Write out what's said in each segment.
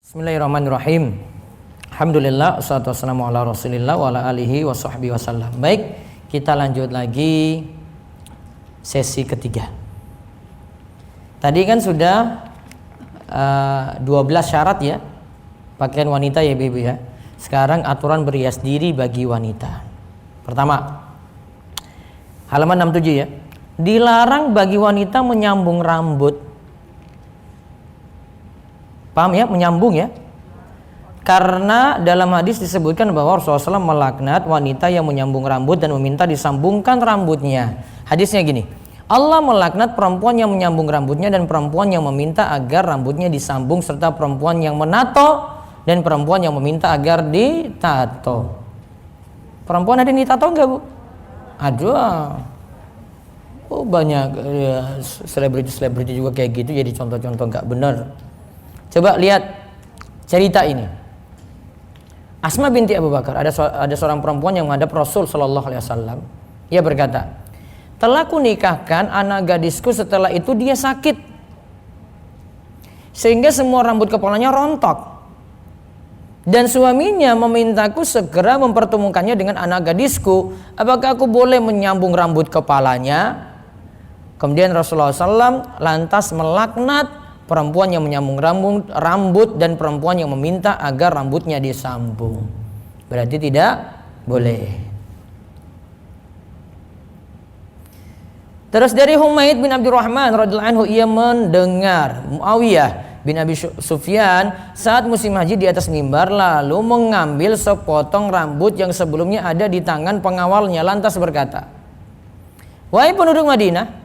Bismillahirrahmanirrahim. Alhamdulillah, wassalatu wassalamu ala rasulillah wa ala alihi wa sahbihi wasallam. Baik, kita lanjut lagi sesi ketiga. Tadi kan sudah 12 syarat ya pakaian wanita ya ibu ya. Sekarang aturan berhias diri bagi wanita. Pertama, halaman 67 ya. Dilarang bagi wanita menyambung rambut. Paham ya, menyambung ya. Karena dalam hadis disebutkan bahwa Rasulullah SAW melaknat wanita yang menyambung rambut dan meminta disambungkan rambutnya. Hadisnya gini, Allah melaknat perempuan yang menyambung rambutnya dan perempuan yang meminta agar rambutnya disambung, serta perempuan yang menato dan perempuan yang meminta agar ditato. Perempuan ada yang ditato enggak bu? Ada. Oh banyak ya, selebriti juga kayak gitu, jadi contoh-contoh enggak benar. Coba lihat cerita ini. Asma binti Abu Bakar, ada seorang perempuan yang menghadap Rasul Shallallahu Alaihi Wasallam. Ia berkata, telah kunikahkan anak gadisku, setelah itu dia sakit, sehingga semua rambut kepalanya rontok. Dan suaminya memintaku segera mempertemukannya dengan anak gadisku. Apakah aku boleh menyambung rambut kepalanya? Kemudian Rasulullah SAW lantas melaknat perempuan yang menyambung rambut dan perempuan yang meminta agar rambutnya disambung. Berarti tidak boleh. Terus dari Humaid bin Abdurrahman radhiyallahu anhu, ia mendengar Muawiyah bin Abi Sufyan saat musim haji di atas mimbar, lalu mengambil sepotong rambut yang sebelumnya ada di tangan pengawalnya, lantas berkata, wahai penduduk Madinah,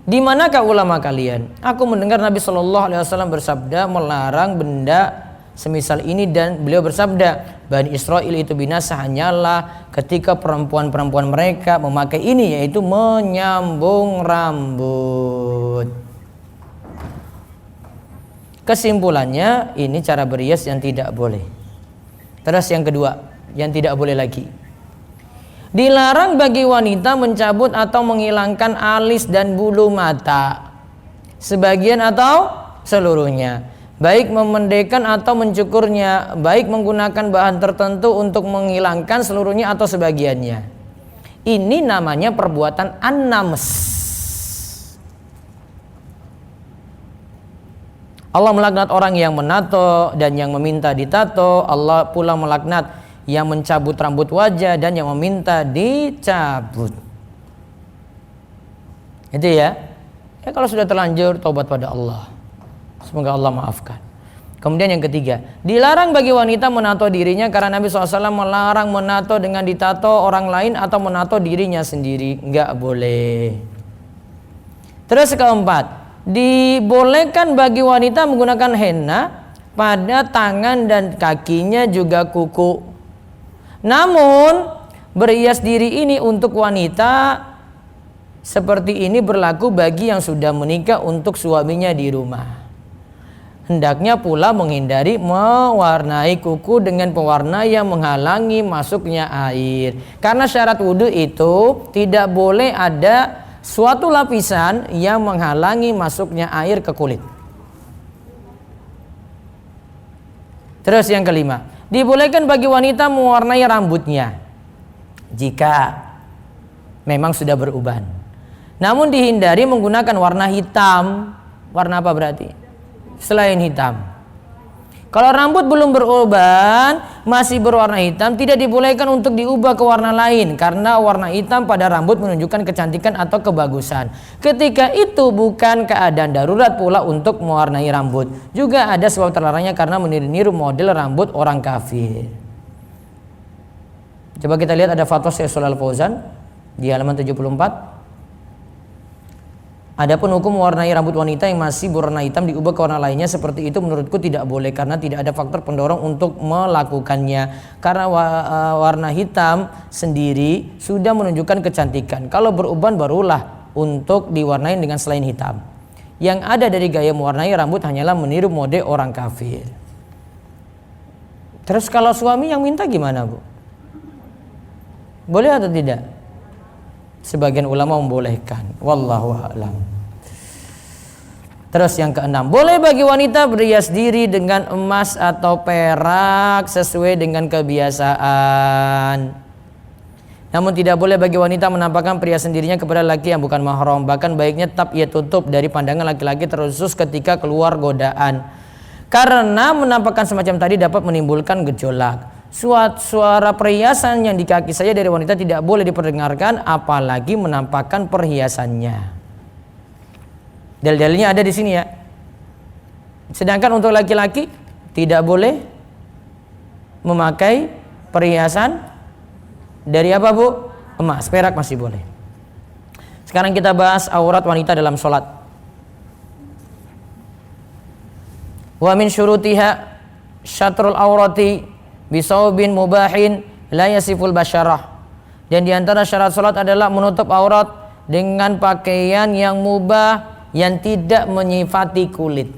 di manakah ulama kalian? Aku mendengar Nabi Shallallahu Alaihi Wasallam bersabda melarang benda semisal ini, dan beliau bersabda, Bani Israel itu binasa hanyalah ketika perempuan-perempuan mereka memakai ini, yaitu menyambung rambut. Kesimpulannya, ini cara berhias yang tidak boleh. Terus yang kedua, yang tidak boleh lagi, dilarang bagi wanita mencabut atau menghilangkan alis dan bulu mata, sebagian atau seluruhnya, baik memendekkan atau mencukurnya, baik menggunakan bahan tertentu untuk menghilangkan seluruhnya atau sebagiannya. Ini namanya perbuatan an-nams. Allah melaknat orang yang menato dan yang meminta ditato. Allah pula melaknat yang mencabut rambut wajah dan yang meminta dicabut. Itu ya. Ya kalau sudah terlanjur, taubat pada Allah. Semoga Allah maafkan. Kemudian yang ketiga, dilarang bagi wanita menato dirinya, karena Nabi SAW melarang menato dengan ditato orang lain atau menato dirinya sendiri. Enggak boleh. Terus keempat, dibolehkan bagi wanita menggunakan henna pada tangan dan kakinya, juga kuku. Namun berhias diri ini untuk wanita seperti ini berlaku bagi yang sudah menikah untuk suaminya di rumah. Hendaknya pula menghindari mewarnai kuku dengan pewarna yang menghalangi masuknya air. Karena syarat wudhu itu tidak boleh ada suatu lapisan yang menghalangi masuknya air ke kulit. Terus yang kelima, dibolehkan bagi wanita mewarnai rambutnya jika memang sudah beruban. Namun dihindari menggunakan warna hitam. Warna apa berarti? Selain hitam. Kalau rambut belum beruban, masih berwarna hitam, tidak dibolehkan untuk diubah ke warna lain, karena warna hitam pada rambut menunjukkan kecantikan atau kebagusan. Ketika itu bukan keadaan darurat pula untuk mewarnai rambut. Juga ada sebab terlarangnya karena meniru-niru model rambut orang kafir. Coba kita lihat, ada fatwa Syekh Shalal Fauzan di halaman 74. Adapun hukum mewarnai rambut wanita yang masih berwarna hitam diubah ke warna lainnya seperti itu, menurutku tidak boleh, karena tidak ada faktor pendorong untuk melakukannya. Karena warna hitam sendiri sudah menunjukkan kecantikan. Kalau beruban barulah untuk diwarnai dengan selain hitam. Yang ada dari gaya mewarnai rambut hanyalah meniru mode orang kafir. Terus kalau suami yang minta gimana bu? Boleh atau tidak? Sebagian ulama membolehkan. Wallahu a'lam. Terus yang keenam, boleh bagi wanita berhias diri dengan emas atau perak sesuai dengan kebiasaan. Namun tidak boleh bagi wanita menampakkan perhiasan dirinya kepada laki yang bukan mahram. Bahkan baiknya tetap ia tutup dari pandangan laki-laki, terkhusus ketika keluar godaan. Karena menampakkan semacam tadi dapat menimbulkan gejolak. Suara perhiasan yang di kaki saya dari wanita tidak boleh diperdengarkan, apalagi menampakkan perhiasannya. Dalil-dalilnya ada di sini ya. Sedangkan untuk laki-laki tidak boleh memakai perhiasan dari apa bu? Emas, perak masih boleh. Sekarang kita bahas aurat wanita dalam sholat. Wa min syurutiha syatrul aurati bisaubin mubahin la yasiful basyarah. Dan di antara syarat sholat adalah menutup aurat dengan pakaian yang mubah yang tidak menyifati kulit.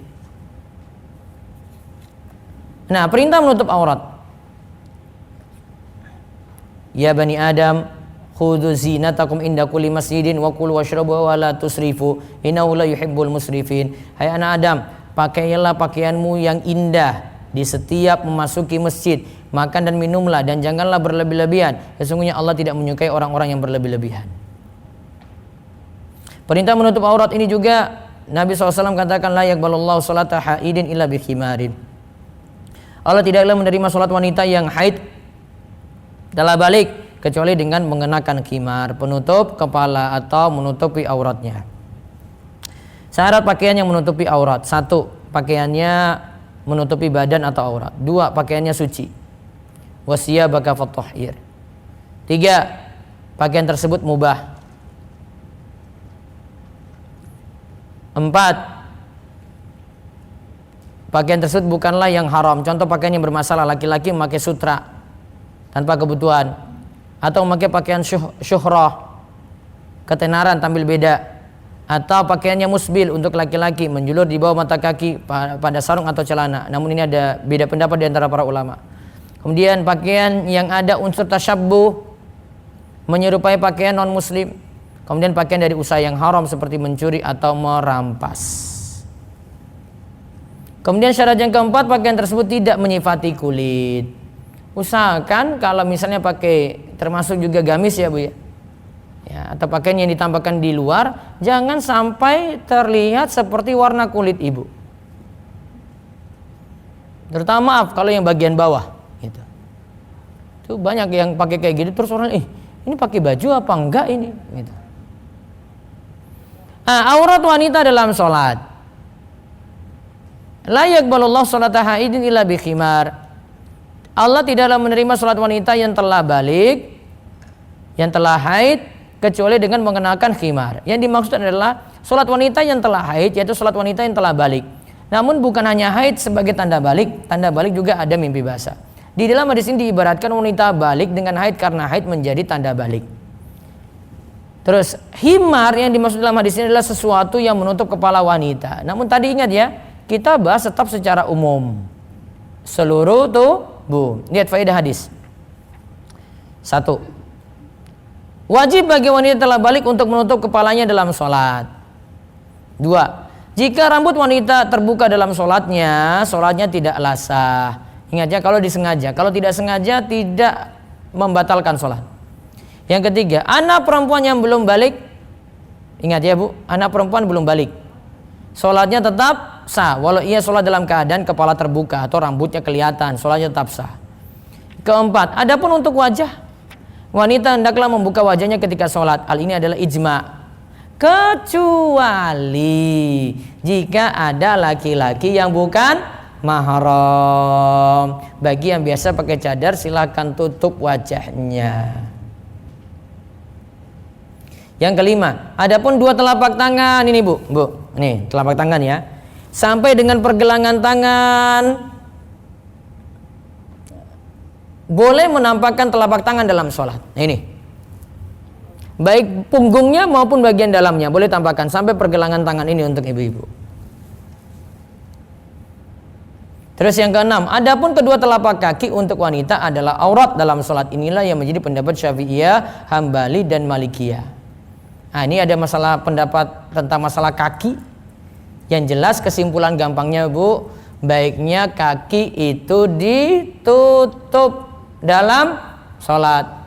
Nah, perintah menutup aurat. Ya bani Adam, khudhu zinatakum inda kulli masjidin wa kulu washrabu wa la tusrifu innahu la yuhibbul musrifin. Hai anak Adam, pakailah pakaianmu yang indah di setiap memasuki masjid. Makan dan minumlah dan janganlah berlebih-lebihan. Sesungguhnya Allah tidak menyukai orang-orang yang berlebih-lebihan. Perintah menutup aurat ini juga Nabi SAW katakan la yaqbalullahu sholata haidin illa bikhimarin. Allah tidaklah menerima sholat wanita yang haid telah balik kecuali dengan mengenakan khimar, penutup kepala atau menutupi auratnya. Syarat pakaian yang menutupi aurat: 1. Pakaiannya menutupi badan atau aurat. 2. Pakaiannya suci. Wasiyabaka fatahhir. 3. Pakaian tersebut mubah. 4. Pakaian tersebut bukanlah yang haram. Contoh pakaian yang bermasalah, laki-laki memakai sutra tanpa kebutuhan, atau memakai pakaian syuhrah, ketenaran, tampil beda, atau pakaiannya musbil untuk laki-laki, menjulur di bawah mata kaki pada sarung atau celana. Namun ini ada beda pendapat di antara para ulama. Kemudian pakaian yang ada unsur tasyabbuh, menyerupai pakaian non muslim. Kemudian pakaian dari usaha yang haram seperti mencuri atau merampas. Kemudian syarat yang keempat, pakaian tersebut tidak menyifati kulit. Usahakan kalau misalnya pakai, termasuk juga gamis ya bu ya, atau pakaian yang ditampakkan di luar, jangan sampai terlihat seperti warna kulit ibu. Terutama kalau yang bagian bawah gitu. Itu banyak yang pakai kayak gitu, terus orang ini pakai baju apa enggak ini gitu. Aurat wanita dalam sholat. La yaqbalullahu sholata haidin illa bikhimar. Allah tidaklah menerima sholat wanita yang telah balik, yang telah haid, kecuali dengan mengenakan khimar. Yang dimaksud adalah sholat wanita yang telah haid, yaitu sholat wanita yang telah balik. Namun bukan hanya haid sebagai tanda balik juga ada mimpi basah. Di dalam hadis ini diibaratkan wanita balik dengan haid karena haid menjadi tanda balik. Terus khimar yang dimaksud dalam hadis ini adalah sesuatu yang menutup kepala wanita. Namun tadi ingat ya, kita bahas tetap secara umum, seluruh tubuh. Lihat faedah hadis. 1. Wajib bagi wanita telah balik untuk menutup kepalanya dalam sholat. 2. Jika rambut wanita terbuka dalam sholatnya, sholatnya tidaklah sah. Ingat ya, kalau disengaja. Kalau tidak sengaja tidak membatalkan sholat. Yang ketiga, anak perempuan yang belum balik, ingat ya bu, anak perempuan belum balik, sholatnya tetap sah walau ia sholat dalam keadaan kepala terbuka atau rambutnya kelihatan, sholatnya tetap sah. Keempat, adapun untuk wajah, wanita hendaklah membuka wajahnya ketika sholat. Hal ini adalah ijma, kecuali jika ada laki-laki yang bukan mahram. Bagi yang biasa pakai cadar, silakan tutup wajahnya. Yang kelima, adapun dua telapak tangan ini bu, nih telapak tangan ya, sampai dengan pergelangan tangan, boleh menampakkan telapak tangan dalam sholat. Nah, ini, baik punggungnya maupun bagian dalamnya boleh tampakkan sampai pergelangan tangan ini untuk ibu-ibu. Terus yang keenam, adapun kedua telapak kaki untuk wanita adalah aurat dalam sholat. Inilah yang menjadi pendapat Syafi'iyah, Hambali dan Malikiyah. Nah, ini ada masalah pendapat tentang masalah kaki. Yang jelas kesimpulan gampangnya Bu, baiknya kaki itu ditutup dalam sholat.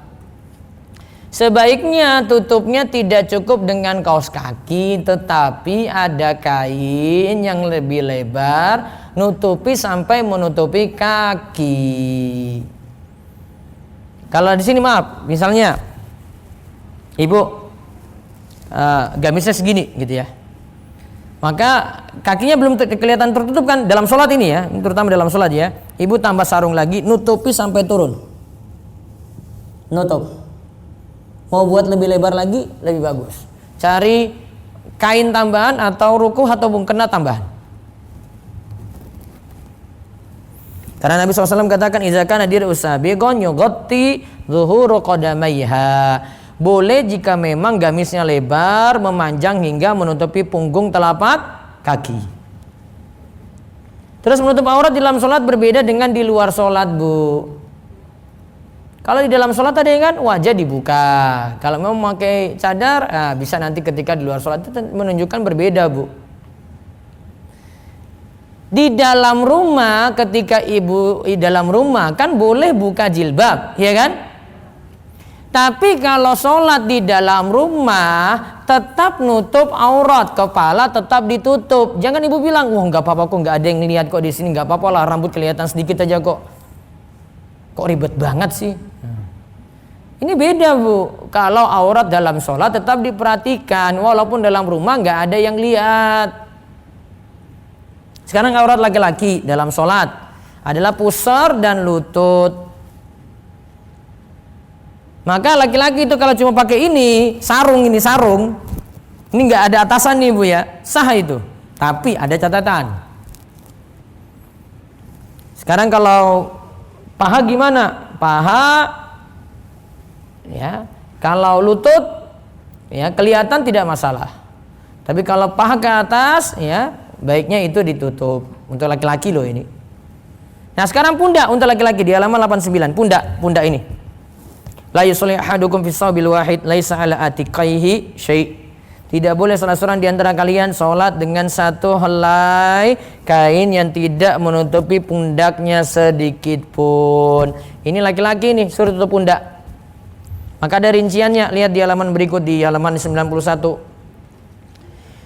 Sebaiknya tutupnya tidak cukup dengan kaos kaki, tetapi ada kain yang lebih lebar, nutupi sampai menutupi kaki. Kalau di sini maaf, misalnya ibu gamisnya segini gitu ya, maka kakinya belum kelihatan tertutup kan dalam sholat ini ya, terutama dalam sholat ya. Ibu tambah sarung lagi, nutupi sampai turun, nutup. Mau buat lebih lebar lagi, lebih bagus. Cari kain tambahan atau rukuh atau mukena tambahan. Karena Nabi SAW katakan, "Idza kana dir'u sabiqan yughatti zuhuru qadamaiha." Boleh jika memang gamisnya lebar, memanjang hingga menutupi punggung telapak kaki. Terus menutup aurat di dalam sholat berbeda dengan di luar sholat, Bu. Kalau di dalam sholat tadi kan wajah dibuka. Kalau mau memakai cadar, bisa nanti ketika di luar sholat itu menunjukkan berbeda, Bu. Di dalam rumah, ketika ibu di dalam rumah kan boleh buka jilbab, ya kan? Tapi kalau sholat di dalam rumah tetap nutup aurat, kepala tetap ditutup. Jangan ibu bilang, wah nggak apa-apa kok, nggak ada yang lihat kok di sini, nggak apa-apa lah, rambut kelihatan sedikit aja kok. Kok ribet banget sih? Ini beda, Bu. Kalau aurat dalam sholat tetap diperhatikan, walaupun dalam rumah nggak ada yang lihat. Sekarang aurat laki-laki dalam sholat adalah pusar dan lutut. Maka laki-laki itu kalau cuma pakai ini sarung, ini nggak ada atasan nih, Bu ya, sah itu. Tapi ada catatan. Sekarang kalau paha gimana? Paha ya, kalau lutut ya kelihatan tidak masalah. Tapi kalau paha ke atas ya baiknya itu ditutup untuk laki-laki loh ini. Nah, sekarang pundak untuk laki-laki di halaman 89, pundak ini. La yusalli ahadukum fi shabil wahid laisa ala atiqaihi syai'. Tidak boleh salah seorang di antara kalian sholat dengan satu helai kain yang tidak menutupi pundaknya sedikit pun. Ini laki-laki nih suruh tutup pundak. Maka ada rinciannya, lihat di halaman berikut di halaman 91.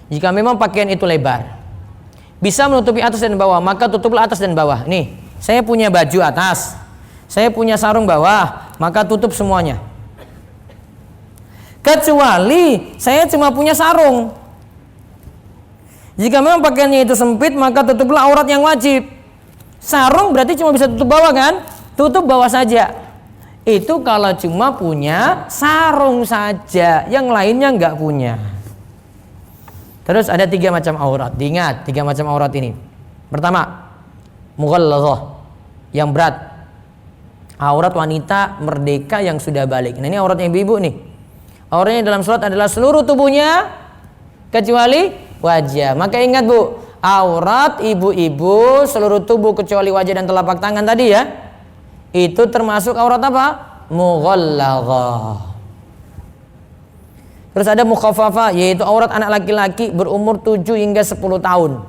Jika memang pakaian itu lebar, bisa menutupi atas dan bawah, maka tutuplah atas dan bawah. Nih, saya punya baju atas, saya punya sarung bawah, maka tutup semuanya. Kecuali saya cuma punya sarung. Jika memang pakaiannya itu sempit, maka tutuplah aurat yang wajib. Sarung berarti cuma bisa tutup bawah kan? Tutup bawah saja. Itu kalau cuma punya sarung saja, yang lainnya nggak punya. Terus ada 3 macam aurat. Diingat 3 macam aurat ini. Pertama, mughallazah, yang berat. Aurat wanita merdeka yang sudah balik. Nah, ini auratnya ibu-ibu nih. Auratnya dalam sholat adalah seluruh tubuhnya kecuali wajah. Maka ingat, Bu, aurat ibu-ibu seluruh tubuh kecuali wajah dan telapak tangan tadi ya. Itu termasuk aurat apa? Mughallazah. Terus ada mukhaffafah, yaitu aurat anak laki-laki berumur 7 hingga 10 tahun.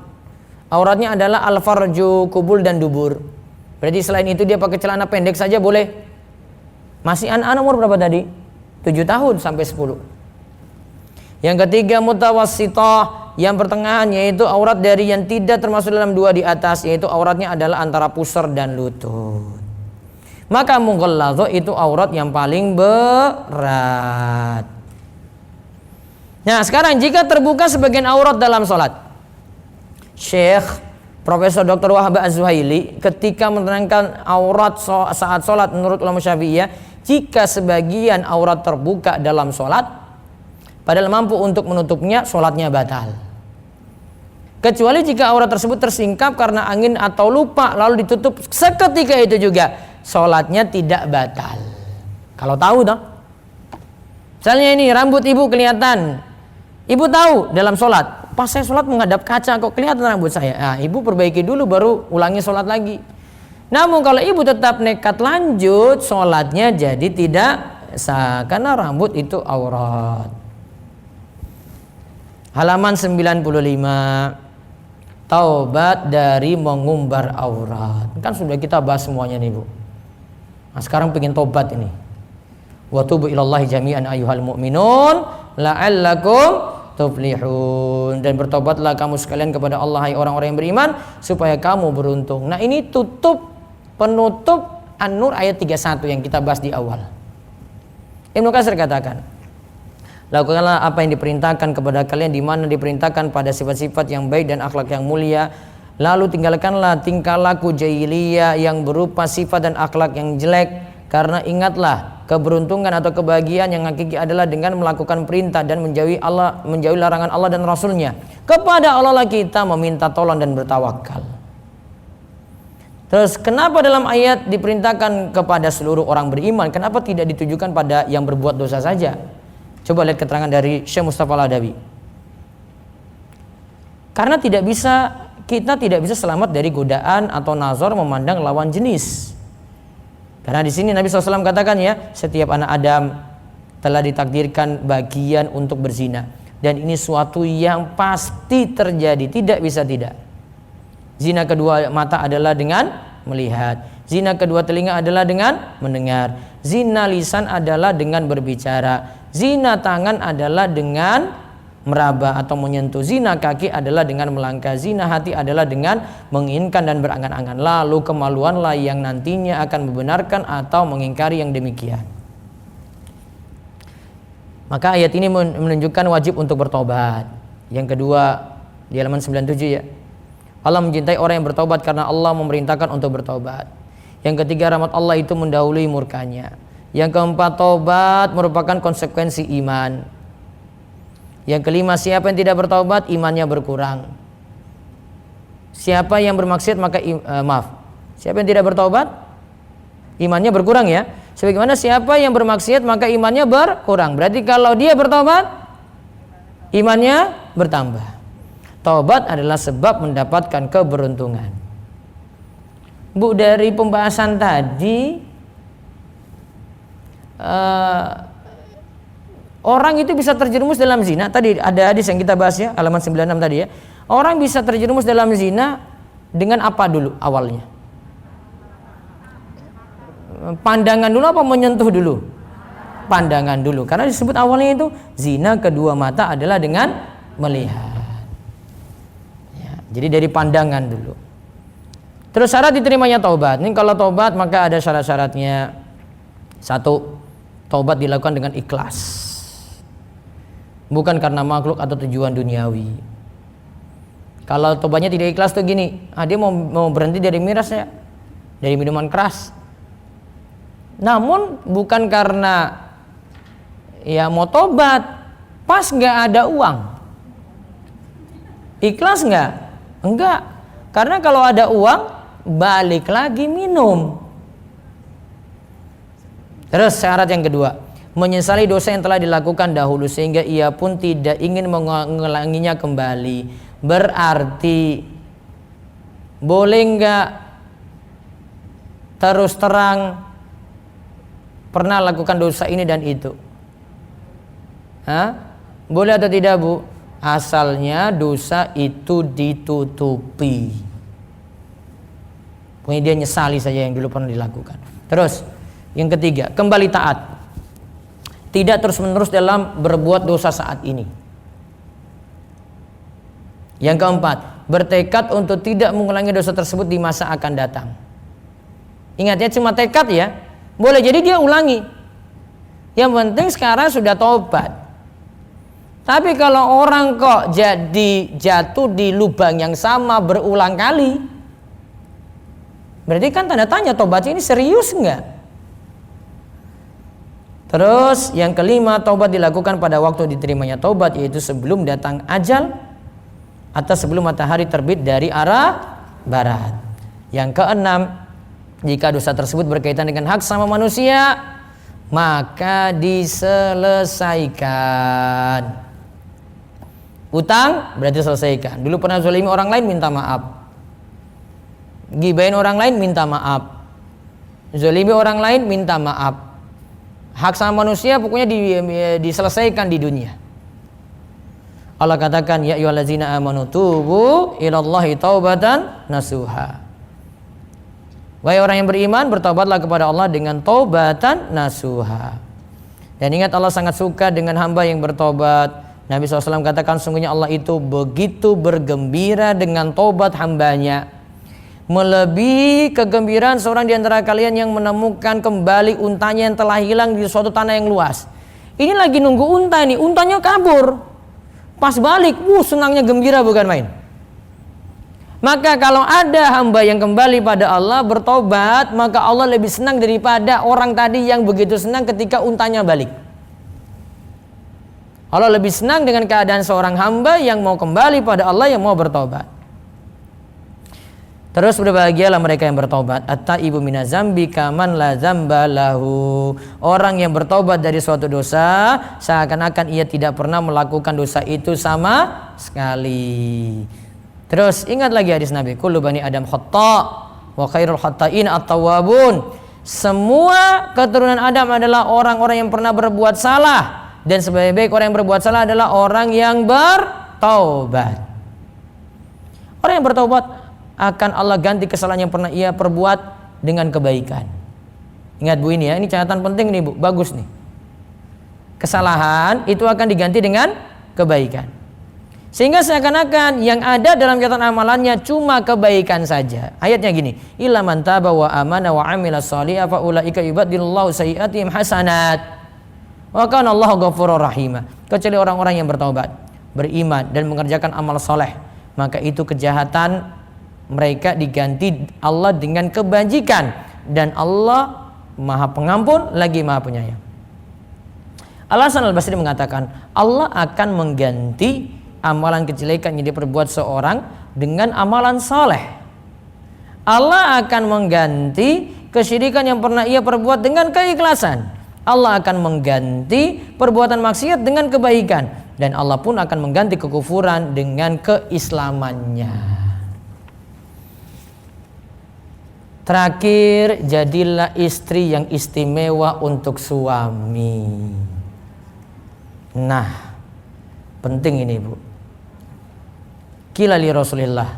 Auratnya adalah al-farju, kubul dan dubur. Berarti selain itu dia pakai celana pendek saja boleh. Masih anak umur berapa tadi? 7 tahun sampai 10. Yang ketiga mutawassithah, yang pertengahan, yaitu aurat dari yang tidak termasuk dalam 2 di atas, yaitu auratnya adalah antara pusar dan lutut. Maka mughallazah itu aurat yang paling berat. Nah, sekarang jika terbuka sebagian aurat dalam sholat, Syekh Profesor Dr. Wahab Az-Zuhaili ketika menerangkan aurat saat sholat menurut ulama Syafi'iyah, jika sebagian aurat terbuka dalam sholat padahal mampu untuk menutupnya, sholatnya batal. Kecuali jika aurat tersebut tersingkap karena angin atau lupa lalu ditutup seketika itu juga, sholatnya tidak batal. Kalau tahu dong. Misalnya ini rambut ibu kelihatan, ibu tahu dalam sholat, pas saya sholat menghadap kaca kok kelihatan rambut saya. Nah, ibu perbaiki dulu baru ulangi sholat lagi. Namun kalau ibu tetap nekat lanjut, sholatnya jadi tidak sah karena rambut itu aurat. Halaman 95. taubat dari mengumbar aurat. Kan sudah kita bahas semuanya nih Bu. Nah sekarang pengen tobat ini. Wa tubu ilallahi jami'an ayyuhal mu'minun la'allakum tuflihun. Dan bertobatlah kamu sekalian kepada Allah hai orang-orang yang beriman supaya kamu beruntung. Nah ini penutup An-Nur ayat 31 yang kita bahas di awal. Ibnu Katsir katakan, lakukanlah apa yang diperintahkan kepada kalian di mana diperintahkan pada sifat-sifat yang baik dan akhlak yang mulia. Lalu tinggalkanlah tingkah laku jahiliyah yang berupa sifat dan akhlak yang jelek. Karena ingatlah keberuntungan atau kebahagiaan yang hakiki adalah dengan melakukan perintah dan menjauhi larangan Allah dan Rasulnya. Kepada Allah lah kita meminta tolong dan bertawakal. Terus kenapa dalam ayat diperintahkan kepada seluruh orang beriman? Kenapa tidak ditujukan pada yang berbuat dosa saja? Coba lihat keterangan dari Syekh Mustafa Al-Adawi. Karena kita tidak bisa selamat dari godaan atau nazar memandang lawan jenis. Karena di sini Nabi SAW katakan ya, setiap anak Adam telah ditakdirkan bagian untuk berzina, dan ini suatu yang pasti terjadi, tidak bisa tidak. Zina kedua mata adalah dengan melihat, zina kedua telinga adalah dengan mendengar, zina lisan adalah dengan berbicara, zina tangan adalah dengan meraba atau menyentuh, zina kaki adalah dengan melangkah, zina hati adalah dengan menginginkan dan berangan-angan. Lalu kemaluanlah yang nantinya akan membenarkan atau mengingkari yang demikian. Maka ayat ini menunjukkan wajib untuk bertobat. Yang kedua di halaman 97 ya, Allah mencintai orang yang bertobat karena Allah memerintahkan untuk bertobat. Yang ketiga, rahmat Allah itu mendahului murkanya. Yang keempat, tobat merupakan konsekuensi iman. Yang kelima, siapa yang tidak bertobat imannya berkurang. Siapa yang bermaksiat maka siapa yang tidak bertobat imannya berkurang ya. Sebagaimana siapa yang bermaksiat maka imannya berkurang. Berarti kalau dia bertobat imannya bertambah. Taubat adalah sebab mendapatkan keberuntungan. Bu, dari pembahasan tadi orang itu bisa terjerumus dalam zina. Tadi ada hadis yang kita bahas ya, halaman 96 tadi ya. Orang bisa terjerumus dalam zina dengan apa dulu awalnya? Pandangan dulu apa menyentuh dulu? Pandangan dulu. Karena disebut awalnya itu zina kedua mata adalah dengan melihat. Jadi dari pandangan dulu. Terus syarat diterimanya taubat. Ini kalau taubat maka ada syarat-syaratnya. Satu, taubat dilakukan dengan ikhlas. Bukan karena makhluk atau tujuan duniawi. Kalau taubatnya tidak ikhlas tuh gini, dia mau berhenti dari miras ya, dari minuman keras. Namun bukan karena ya mau taubat, pas nggak ada uang. Ikhlas nggak? Enggak, karena kalau ada uang balik lagi minum. Terus syarat yang kedua, menyesali dosa yang telah dilakukan dahulu sehingga ia pun tidak ingin mengulanginya kembali. Berarti boleh enggak terus terang pernah lakukan dosa ini dan itu? Boleh atau tidak Bu? Asalnya dosa itu ditutupi. Pokoknya dia nyesali saja yang dulu pernah dilakukan. Terus yang ketiga, kembali taat. Tidak terus menerus dalam berbuat dosa saat ini. Yang keempat, bertekad untuk tidak mengulangi dosa tersebut di masa akan datang. Ingat ya, cuma tekad ya. Boleh jadi dia ulangi. Yang penting sekarang sudah taubat. Tapi kalau orang kok jadi jatuh di lubang yang sama berulang kali, berarti kan tanda tanya taubatnya ini serius enggak? Terus yang kelima, taubat dilakukan pada waktu diterimanya taubat, yaitu sebelum datang ajal atau sebelum matahari terbit dari arah barat. Yang keenam, jika dosa tersebut berkaitan dengan hak sama manusia, maka diselesaikan. Utang berarti selesaikan. Dulu pernah zalimi orang lain, minta maaf. Gibahin orang lain, minta maaf. Zalimi orang lain, minta maaf. Hak sama manusia pokoknya diselesaikan di dunia. Allah katakan, ya ayyuhallazina amanu tubu ilallahi taubatan nasuha. Wahai orang yang beriman, bertobatlah kepada Allah dengan taubatan nasuha. Dan ingat, Allah sangat suka dengan hamba yang bertobat. Nabi SAW katakan, sungguhnya Allah itu begitu bergembira dengan tobat hambanya, melebihi kegembiraan seorang di antara kalian yang menemukan kembali untanya yang telah hilang di suatu tanah yang luas. Ini lagi nunggu unta nih, untanya kabur. Pas balik, senangnya gembira bukan main. Maka kalau ada hamba yang kembali pada Allah bertobat, maka Allah lebih senang daripada orang tadi yang begitu senang ketika untanya balik. Allah lebih senang dengan keadaan seorang hamba yang mau kembali pada Allah, yang mau bertobat. Terus berbahagialah mereka yang bertobat. At-taibu minazambi kaman la zamba lahu. Orang yang bertobat dari suatu dosa seakan-akan ia tidak pernah melakukan dosa itu sama sekali. Terus ingat lagi hadis Nabi, kullu bani adam khata wa khairul khata'in at-tawwabun. Semua keturunan Adam adalah orang-orang yang pernah berbuat salah, dan sebaik-baik orang yang berbuat salah adalah orang yang bertaubat. Orang yang bertaubat akan Allah ganti kesalahan yang pernah ia perbuat dengan kebaikan. Ingat Bu, ini ya, ini catatan penting nih Bu, bagus nih. Kesalahan itu akan diganti dengan kebaikan. Sehingga seakan-akan yang ada dalam catatan amalannya cuma kebaikan saja. Ayatnya gini, illa man taba wa amana wa amila shalihan fa ulaika yubaddilullahu sayyi'atihim hasanat wa kana Allahu ghafurur rahim. Kecuali orang-orang yang bertaubat, beriman dan mengerjakan amal soleh, maka itu kejahatan mereka diganti Allah dengan kebajikan, dan Allah Maha Pengampun lagi Maha Penyayang. Al-Hasan Al-Basri mengatakan, Allah akan mengganti amalan kejelekan yang diperbuat seorang dengan amalan soleh. Allah akan mengganti kesyirikan yang pernah ia perbuat dengan keikhlasan. Allah akan mengganti perbuatan maksiat dengan kebaikan, dan Allah pun akan mengganti kekufuran dengan keislamannya. Terakhir, jadilah istri yang istimewa untuk suami. Nah, penting ini Bu. Qila li Rasulillah,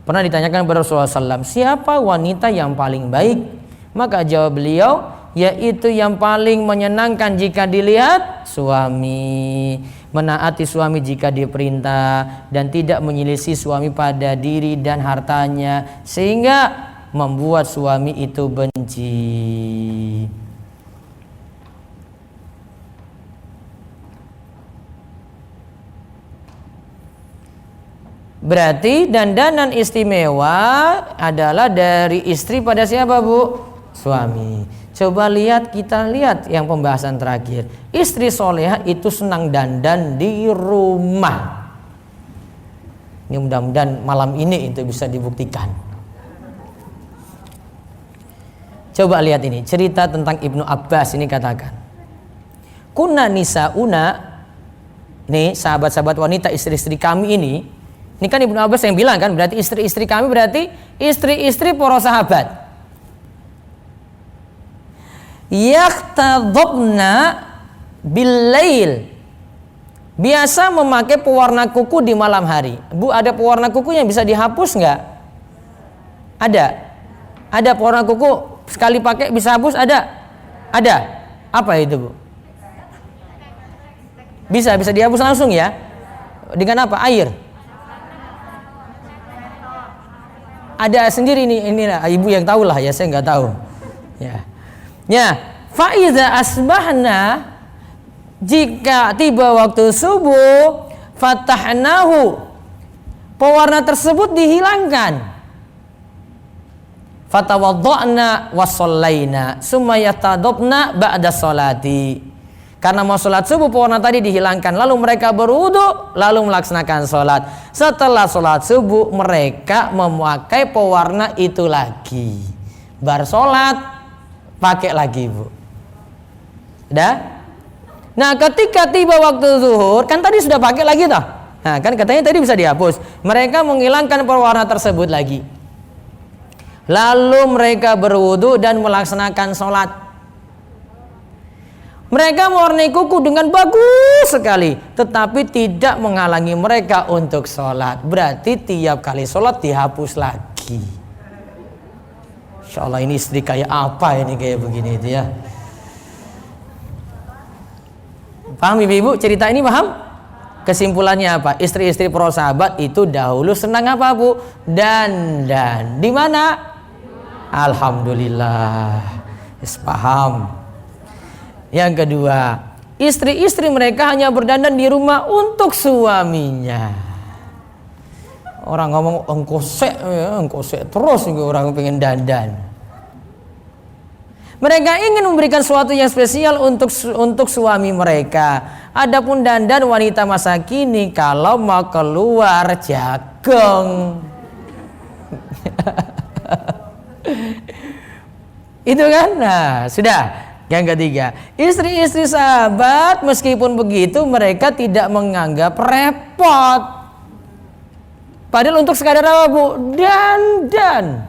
pernah ditanyakan kepada Rasulullah SAW, siapa wanita yang paling baik? Maka jawab beliau, yaitu yang paling menyenangkan jika dilihat suami, menaati suami jika diperintah, dan tidak menyelisih suami pada diri dan hartanya, sehingga membuat suami itu benci. Berarti dandanan istimewa adalah dari istri pada siapa Bu? Suami. Coba kita lihat yang pembahasan terakhir. Istri solehah itu senang dandan di rumah. Ini mudah-mudahan malam ini itu bisa dibuktikan. Coba lihat ini, cerita tentang Ibnu Abbas ini katakan, kunna nisa'una, nih sahabat-sahabat wanita, istri-istri kami ini kan Ibnu Abbas yang bilang kan, berarti istri-istri kami berarti istri-istri para sahabat. Yaktadobna bil-lail, biasa memakai pewarna kuku di malam hari. Bu, ada pewarna kuku yang bisa dihapus nggak? Ada pewarna kuku sekali pakai bisa hapus, ada. Apa itu Bu? Bisa dihapus langsung ya? Dengan apa? Air. Ada sendiri ini ibu yang tahu lah ya, saya nggak tahu. Ya. Faiza asbahna, jika tiba waktu subuh, fatahnahu, pewarna tersebut dihilangkan. Fatawadda'na wassallaina summa yatadobna ba'da sholati. Karena mau sholat subuh, pewarna tadi dihilangkan, lalu mereka berwudu, lalu melaksanakan sholat. Setelah sholat subuh, mereka memakai pewarna itu lagi. Bar sholat, pakai lagi Bu. Udah? Nah, ketika tiba waktu zuhur, kan tadi sudah pakai lagi toh. Nah, kan katanya tadi bisa dihapus. Mereka menghilangkan pewarna tersebut lagi. Lalu mereka berwudu dan melaksanakan sholat. Mereka mewarnai kuku dengan bagus sekali, tetapi tidak menghalangi mereka untuk sholat. Berarti tiap kali sholat dihapus lagi. Insya Allah ini istri kayak apa ini, kayak begini itu ya. Paham ibu-ibu cerita ini, paham? Kesimpulannya apa? Istri-istri para sahabat itu dahulu senang apa bu? Dandan. Di mana? Alhamdulillah. Paham. Yang kedua, istri-istri mereka hanya berdandan di rumah untuk suaminya. Orang ngomong engkosek terus orang pengen dandan. Mereka ingin memberikan sesuatu yang spesial untuk suami mereka. Adapun dandan wanita masa kini kalau mau keluar jagong. Itu kan? Nah, sudah. Yang ketiga, istri-istri sahabat meskipun begitu mereka tidak menganggap repot. Padahal untuk sekadar apa bu? Dandan.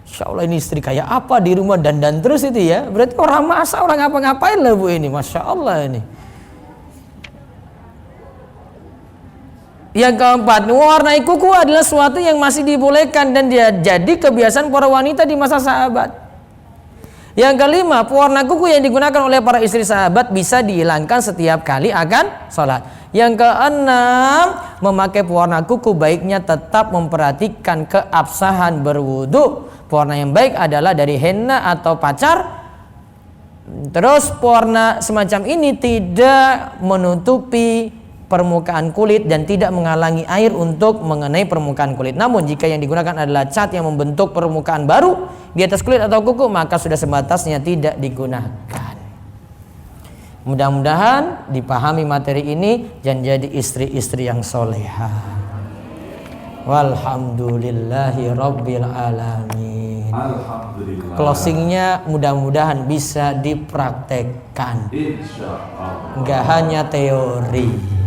Insya Allah ini istri kayak apa di rumah dandan terus itu ya. Berarti orang masa orang ngapa-ngapain lah bu ini. Masya Allah ini. Yang keempat, mewarnai kuku adalah sesuatu yang masih dibolehkan dan dia jadi kebiasaan para wanita di masa sahabat. Yang kelima, pewarna kuku yang digunakan oleh para istri sahabat bisa dihilangkan setiap kali akan sholat. Yang keenam, memakai pewarna kuku baiknya tetap memperhatikan keabsahan berwudu. Pewarna yang baik adalah dari henna atau pacar. Terus pewarna semacam ini tidak menutupi permukaan kulit dan tidak menghalangi air untuk mengenai permukaan kulit. Namun jika yang digunakan adalah cat yang membentuk permukaan baru di atas kulit atau kuku, maka sudah sebatasnya tidak digunakan. Mudah-mudahan dipahami materi ini dan jadi istri-istri yang soleha. Walhamdulillahi rabbil alamin. Alhamdulillah. Closingnya mudah-mudahan bisa dipraktekkan. Insyaallah. Enggak hanya teori.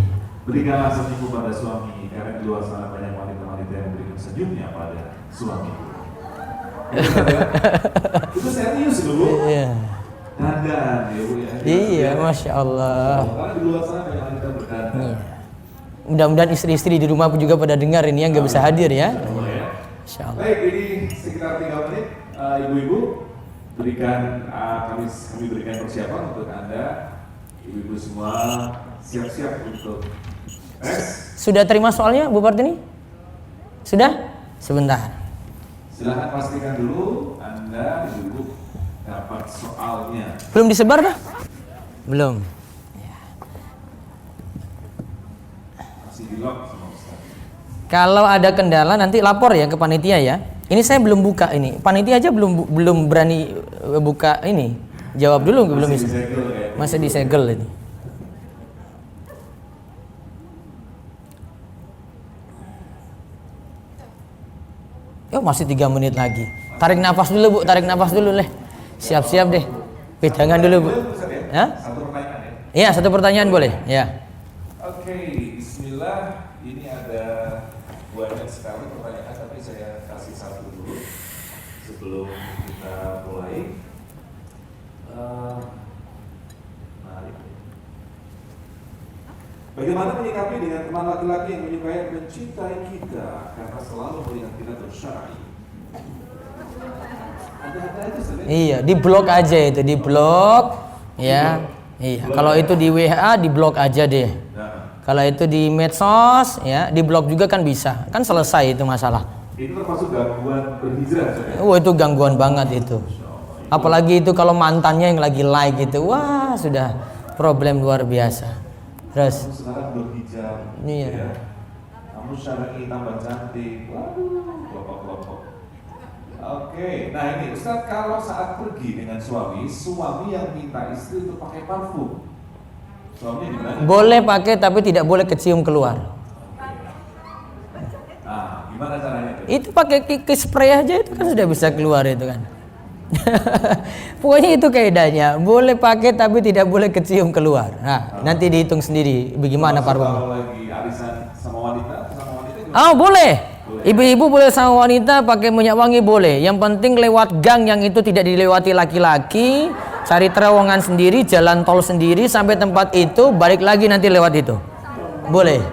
Berikanlah senyum pada suami, karena di luar sana banyak wanita-wanita yang berikan senyumnya pada suami. Itu serius loh. Iya. Dandan ya bu ya. Iya, masya Allah. Karena di luar sana banyak wanita berdandan. Iya. Mudah-mudahan istri-istri di rumah pun juga pada dengar ini yang nggak bisa hadir ya. Insya Allah. Baik, ini sekitar 3 menit, ibu-ibu berikan kami berikan persiapan untuk Anda, ibu-ibu semua siap-siap untuk tes. Sudah terima soalnya Bu Partini? Sudah? Sebentar. Silahkan pastikan dulu Anda ibu-ibu dapat soalnya. Belum disebar dah? Belum. Masih di lock sama Ustaz. Kalau ada kendala nanti lapor ya ke panitia ya. Ini saya belum buka ini. Panitia aja belum berani buka ini. Jawab dulu belum bisa. Masih disegel ini. Yuk masih 3 menit lagi. Tarik nafas dulu Bu, tarik nafas dulu leh. Siap-siap deh. Pegangan dulu Bu. Ya? Satu pertanyaan ya. Iya, satu pertanyaan boleh. Ya. Oke, bismillah. Ini ada banyak sekali pertanyaan, tapi saya kasih satu dulu sebelum kita mulai. Mari. Bagaimana menyikapi dengan teman laki-laki yang menyukai dan mencintai kita karena selalu melihat kita bersyar'i? Ada aja sebenarnya. Iya, di blok aja itu, di blok ya. Iya, kalau itu di WA di blok aja deh. Nah, Kalau itu di medsos ya, di blog juga kan bisa. Kan selesai itu masalah. itu termasuk gangguan berhijrah sebenarnya. Wah, itu gangguan banget itu. Apalagi itu kalau mantannya yang lagi like gitu. Wah, sudah problem luar biasa. Terus Kamu sekarang berhijab, Iya. ya. Kamu syar'i tambah cantik. Waduh, kelompok-kelompok. Oke, nah ini Ustaz, kalau saat pergi dengan suami yang minta istri untuk pakai parfum, suaminya gimana? boleh pakai tapi tidak boleh kecium keluar. Nah, gimana caranya itu? Itu pakai kiki spray aja itu kan sudah bisa keluar itu kan. Pokoknya itu kaidahnya, boleh pakai tapi tidak boleh kecium keluar. Nah, nanti dihitung sendiri bagaimana Termasuk parfum. kalau lagi arisan sama wanita gimana? Oh, boleh. Ibu-ibu boleh sama wanita pakai minyak wangi boleh. Yang penting lewat gang yang itu tidak dilewati laki-laki cari terowongan sendiri, jalan tol sendiri sampai tempat itu, balik lagi nanti lewat itu. Boleh.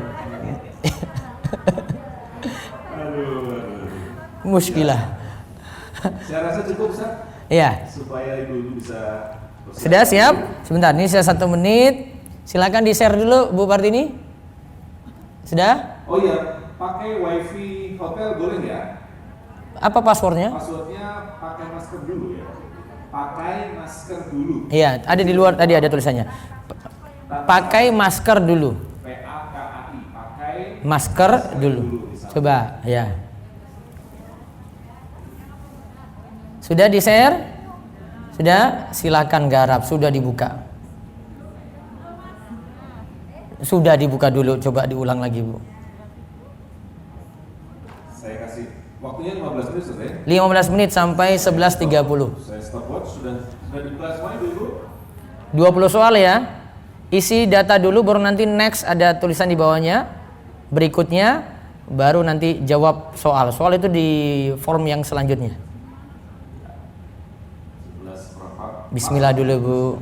Muskilah. Saya rasa cukup, Ustaz. Iya. Supaya ibu-ibu bisa Sudah siap? Sebentar, ini saya 1 menit. Silakan di-share dulu Bu Partini. Sudah? Oh iya, pakai wifi hotel boleh ya? Apa passwordnya? Passwordnya pakai masker dulu ya. Pakai masker dulu. Iya, ada di luar tadi ada tulisannya. Pakai masker dulu. PAKAI. Pakai Masker dulu. Coba, ya. Sudah di-share? Sudah? Silakan garap, sudah dibuka. Sudah dibuka dulu, coba diulang lagi, Bu. Saya kasih waktunya 15 menit sudah ya? 15 menit sampai 11.30. Saya stopwatch sudah dibuka semuanya dulu. 20 soal ya. Isi data dulu baru nanti next ada tulisan di bawahnya. Berikutnya baru nanti jawab soal. Soal itu di form yang selanjutnya. 11 berapa? Bismillah dulu, Bu.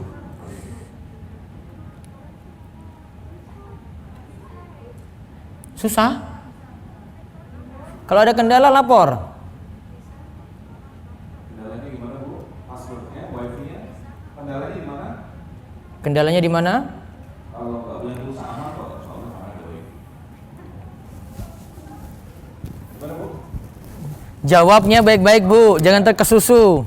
Susah? Kalau ada kendala lapor. Kendalanya gimana, Bu? Passwordnya, wifi-nya? Kendalanya di mana? Kendalanya di mana? Kalau nggak boleh pulsa aman kok, soalnya mana ada wifi. Gimana, Bu? Jawabnya baik-baik, Bu. Jangan terkesusu.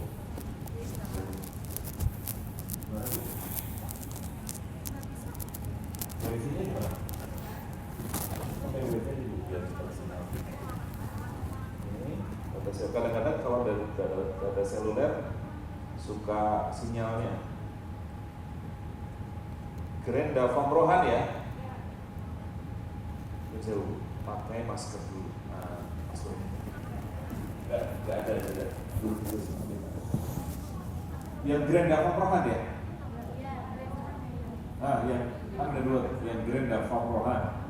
Wifi-nya gimana? Pakai wifi dulu biar cepat sinyal. Ini kadang-kadang kalau dari data seluler suka sinyalnya. Gerenda Famrohan ya. Jauh, pakai masker dulu. Nah, maskernya. Enggak ada. Dulu. Yang Gerenda Famrohan ya? Ah, yang ada dua, yang Gerenda Famrohan.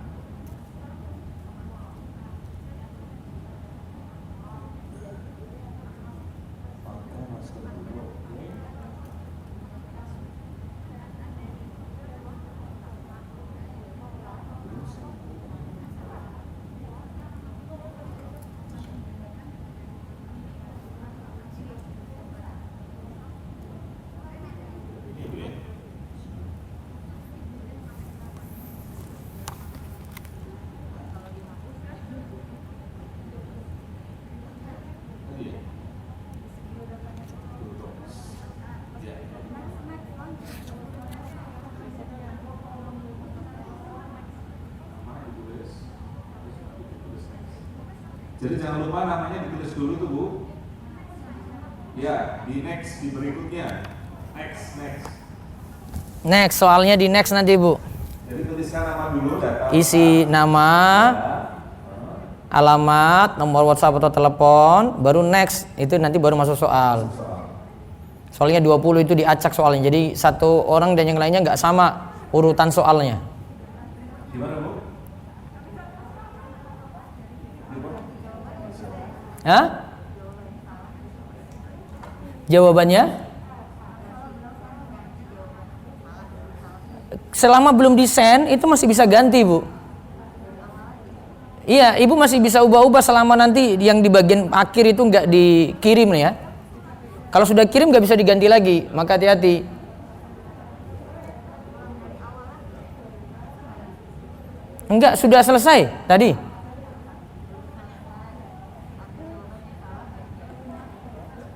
Pakai masker dulu. Oke. Ini dulu ya. Tadi ya? Tutup. Ya. Namanya ditulis. Jadi jangan lupa namanya ditulis dulu tuh, Bu. Ya, di next, di berikutnya. Next. Next, soalnya di next nanti, Bu. Jadi tuliskan nama dulu, data. Isi nama, alamat, nomor WhatsApp atau telepon, baru next. Itu nanti baru masuk soal. Soalnya 20 itu diacak soalnya. Jadi satu orang dan yang lainnya nggak sama urutan soalnya. Gimana, Bu? Hah? Jawabannya? Selama belum di-send itu masih bisa ganti, Bu. Iya, Ibu masih bisa ubah-ubah selama nanti yang di bagian akhir itu nggak dikirim nih ya. Kalau sudah kirim nggak bisa diganti lagi, maka hati-hati. Enggak, sudah selesai tadi.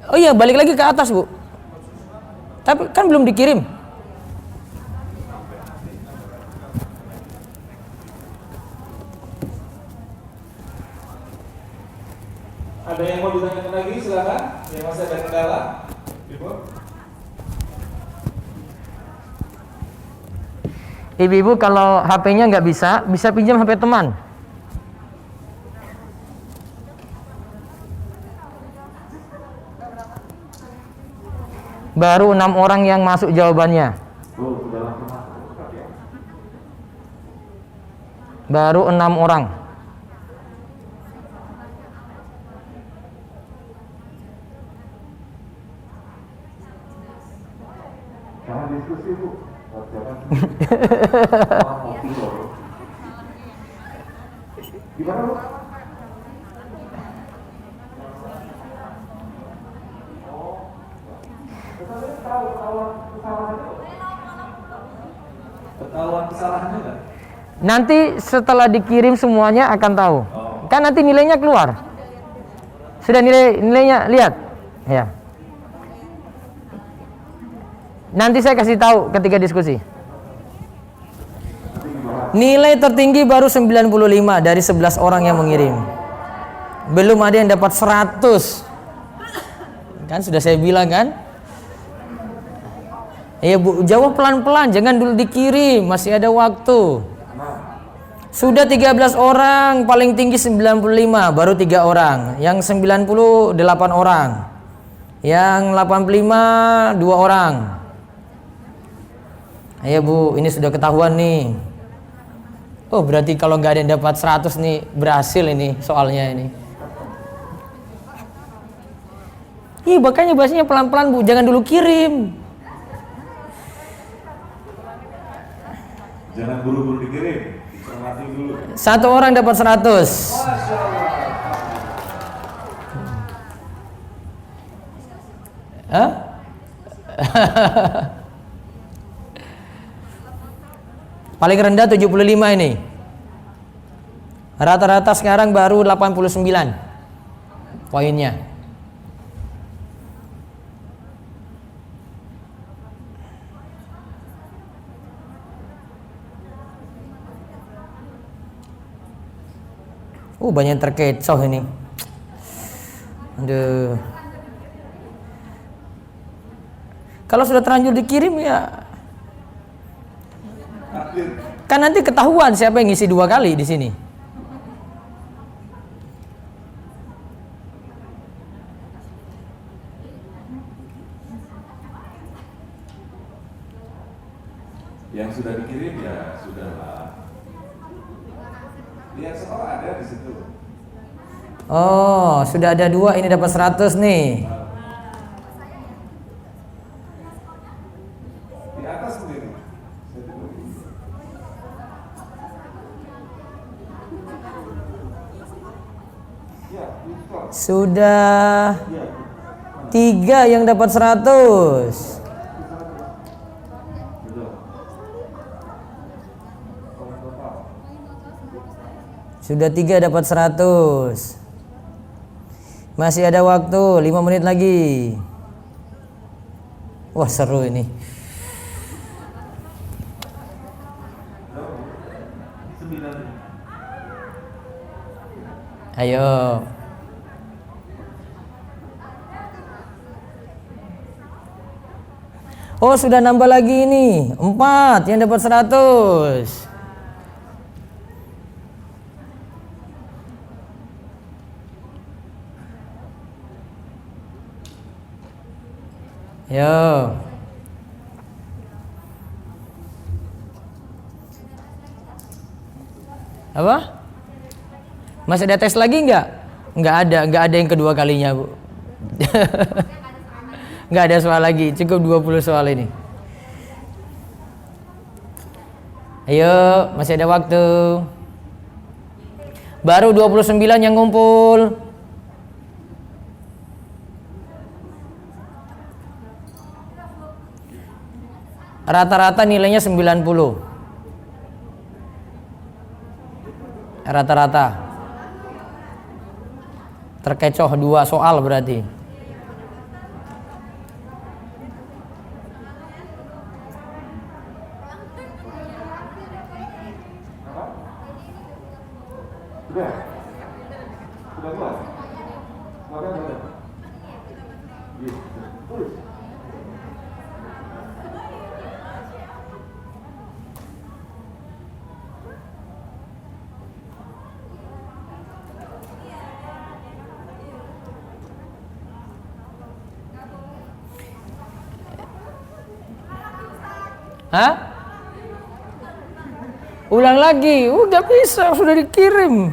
Oh iya, balik lagi ke atas, Bu. Tapi kan belum dikirim. Ada yang mau ditanyakan lagi, silakan. Yang masih ada kendala, Ibu. Ibu-ibu kalau HP-nya nggak bisa pinjam HP teman. Baru 6 orang yang masuk jawabannya. Oh, ke dalam rumah. Baru 6 orang. Jangan. Orang mau kilo. Gimana lu? Ketahuan kesalahannya nggak? Nanti setelah dikirim semuanya akan tahu. Oh. Kan nanti nilainya keluar. Sudah nilainya lihat. Ya. Nanti saya kasih tahu ketika diskusi. Nilai tertinggi baru 95 dari 11 orang yang mengirim. Belum ada yang dapat 100. Kan sudah saya bilang kan? Iya Bu, jawab pelan-pelan, jangan dulu dikirim, masih ada waktu. Sudah 13 orang, paling tinggi 95, baru 3 orang. Yang 90 8 orang. Yang 85 2 orang. Ayo Bu, ini sudah ketahuan nih. Oh, berarti kalau nggak ada yang dapat 100 nih, berhasil ini soalnya ini. Ih, makanya bahasanya pelan-pelan Bu, jangan dulu kirim. Jangan buru-buru dikirim, dicermati dulu. 1 orang dapat 100. Masya Allah. Hah? Paling rendah 75 ini. Rata-rata sekarang baru 89 poinnya. Banyak terkecoh ini. Aduh. Kalau sudah terlanjur dikirim ya, kan nanti ketahuan siapa yang ngisi 2 kali di sini. Yang sudah dikirim ya sudahlah. Lihat sekolah ada di situ. Oh, sudah ada 2, ini dapat 100 nih. Di atas mungkin. Sudah 3 yang dapat 100. Sudah 3 dapat 100. Masih ada waktu 5 menit lagi. Wah, seru ini. Ayo. Oh, sudah nambah lagi ini. 4 yang dapat 100. Yo. Apa? Masih ada tes lagi nggak? Nggak ada yang kedua kalinya Bu. Nggak ada soal lagi, cukup 20 soal ini. Ayo, masih ada waktu. Baru 29 yang ngumpul. Rata-rata nilainya 90. Rata-rata. Terkecoh 2 soal berarti. Sudah keluar? Hah? Ulang lagi, udah bisa, sudah dikirim.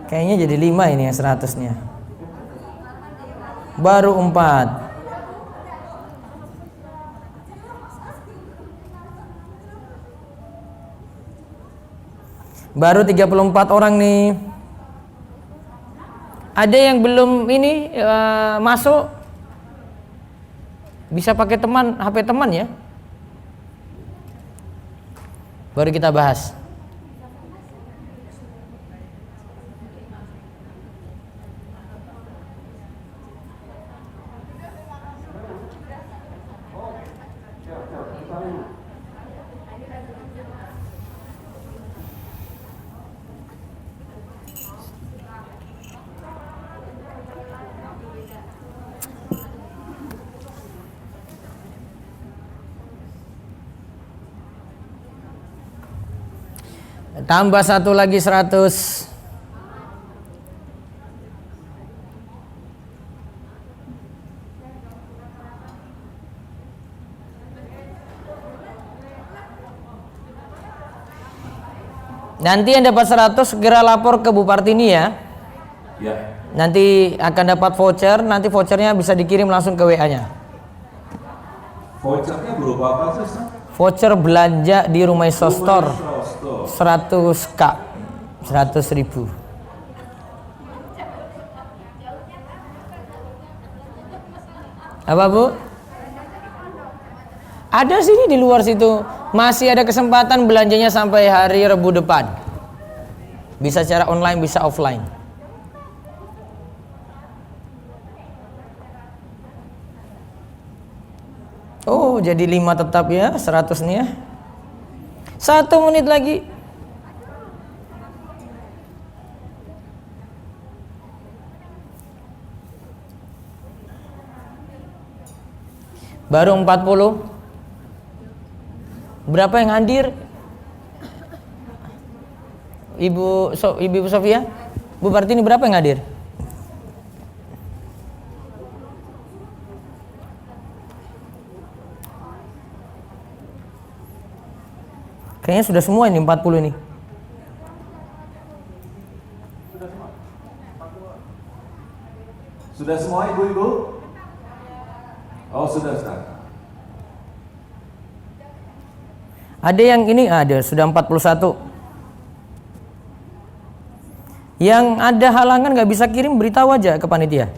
Kayaknya jadi 5 ini yang 100-nya. Baru 4. Baru 34 orang nih. Ada yang belum ini masuk? Bisa pakai teman, HP teman ya. Baru kita bahas. Tambah satu lagi 100. Nanti yang dapat 100 segera lapor ke Bu Partini ya. Ya. Nanti akan dapat voucher, nanti vouchernya bisa dikirim langsung ke WA-nya. Vouchernya berupa apa sih? Voucher belanja di Rumah Store. Store. 100k, 100.000. Apa Bu? Ada sini di luar situ. Masih ada kesempatan belanjanya sampai hari Rabu depan. Bisa secara online, bisa offline. Oh, jadi 5 tetap ya, 100 nih ya. 1 menit lagi. Baru 40. Berapa yang hadir? Ibu Sofia? Bu Partini berapa yang hadir? Kayaknya sudah semua ini 40 ini. Sudah semua ibu-ibu? Oh, sudah Ustaz. Ada yang ini ada, sudah 41. Yang ada halangan nggak bisa kirim, beritahu aja ke panitia.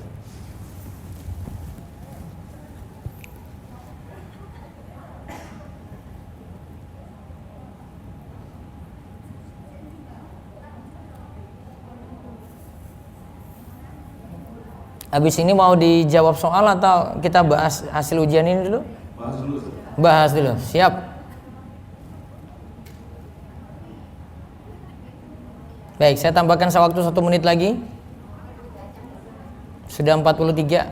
Habis ini mau dijawab soal atau kita bahas hasil ujian ini dulu? Bahas dulu. Bahas dulu, siap. Baik, saya tambahkan waktu 1 menit lagi. Sudah 43.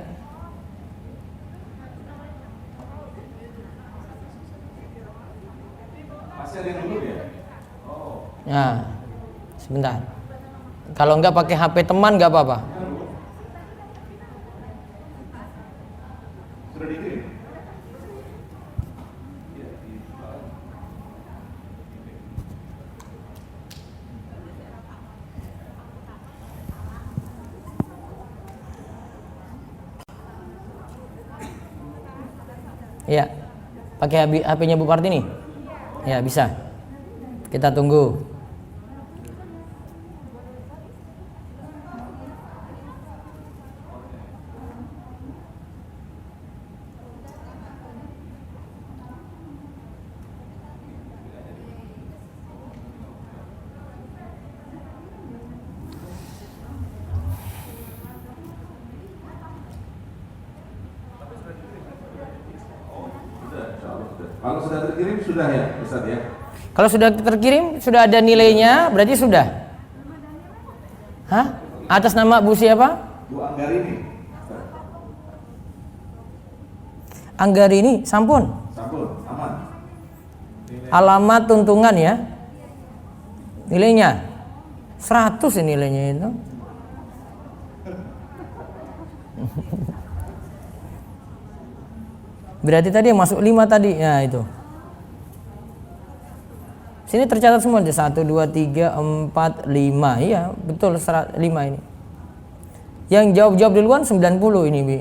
Masih ada yang dulu ya? Oh. Nah, sebentar. Kalau enggak pakai HP teman enggak apa-apa. Sudah dikirim? Iya. Pakai HP-nya Bu Partini? Ya, bisa. Kita tunggu. Kalau sudah terkirim sudah ya, Ustaz ya? Kalau sudah terkirim, sudah ada nilainya, berarti sudah. Hah? Atas nama Bu siapa? Bu Anggarini. Anggarini, sampun. Sampun, aman. Alamat tuntungan ya. Nilainya 100 ini nilainya itu. Berarti tadi yang masuk 5 tadi. Ya itu. Sini tercatat semua deh, 1, 2, 3, 4, 5. Iya, betul 5 ini. Yang jawab-jawab duluan 90 ini, Bi.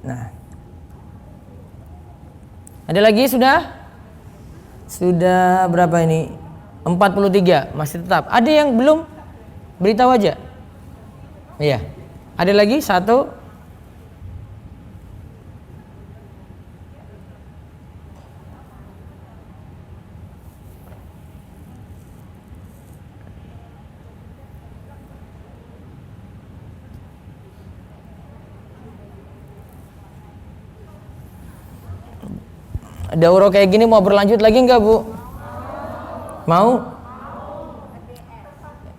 Nah. Ada lagi sudah? Sudah berapa ini? 43, masih tetap. Ada yang belum? Beritahu aja. Iya. Ada lagi? Satu. Daurah kayak gini mau berlanjut lagi enggak, Bu? Mau?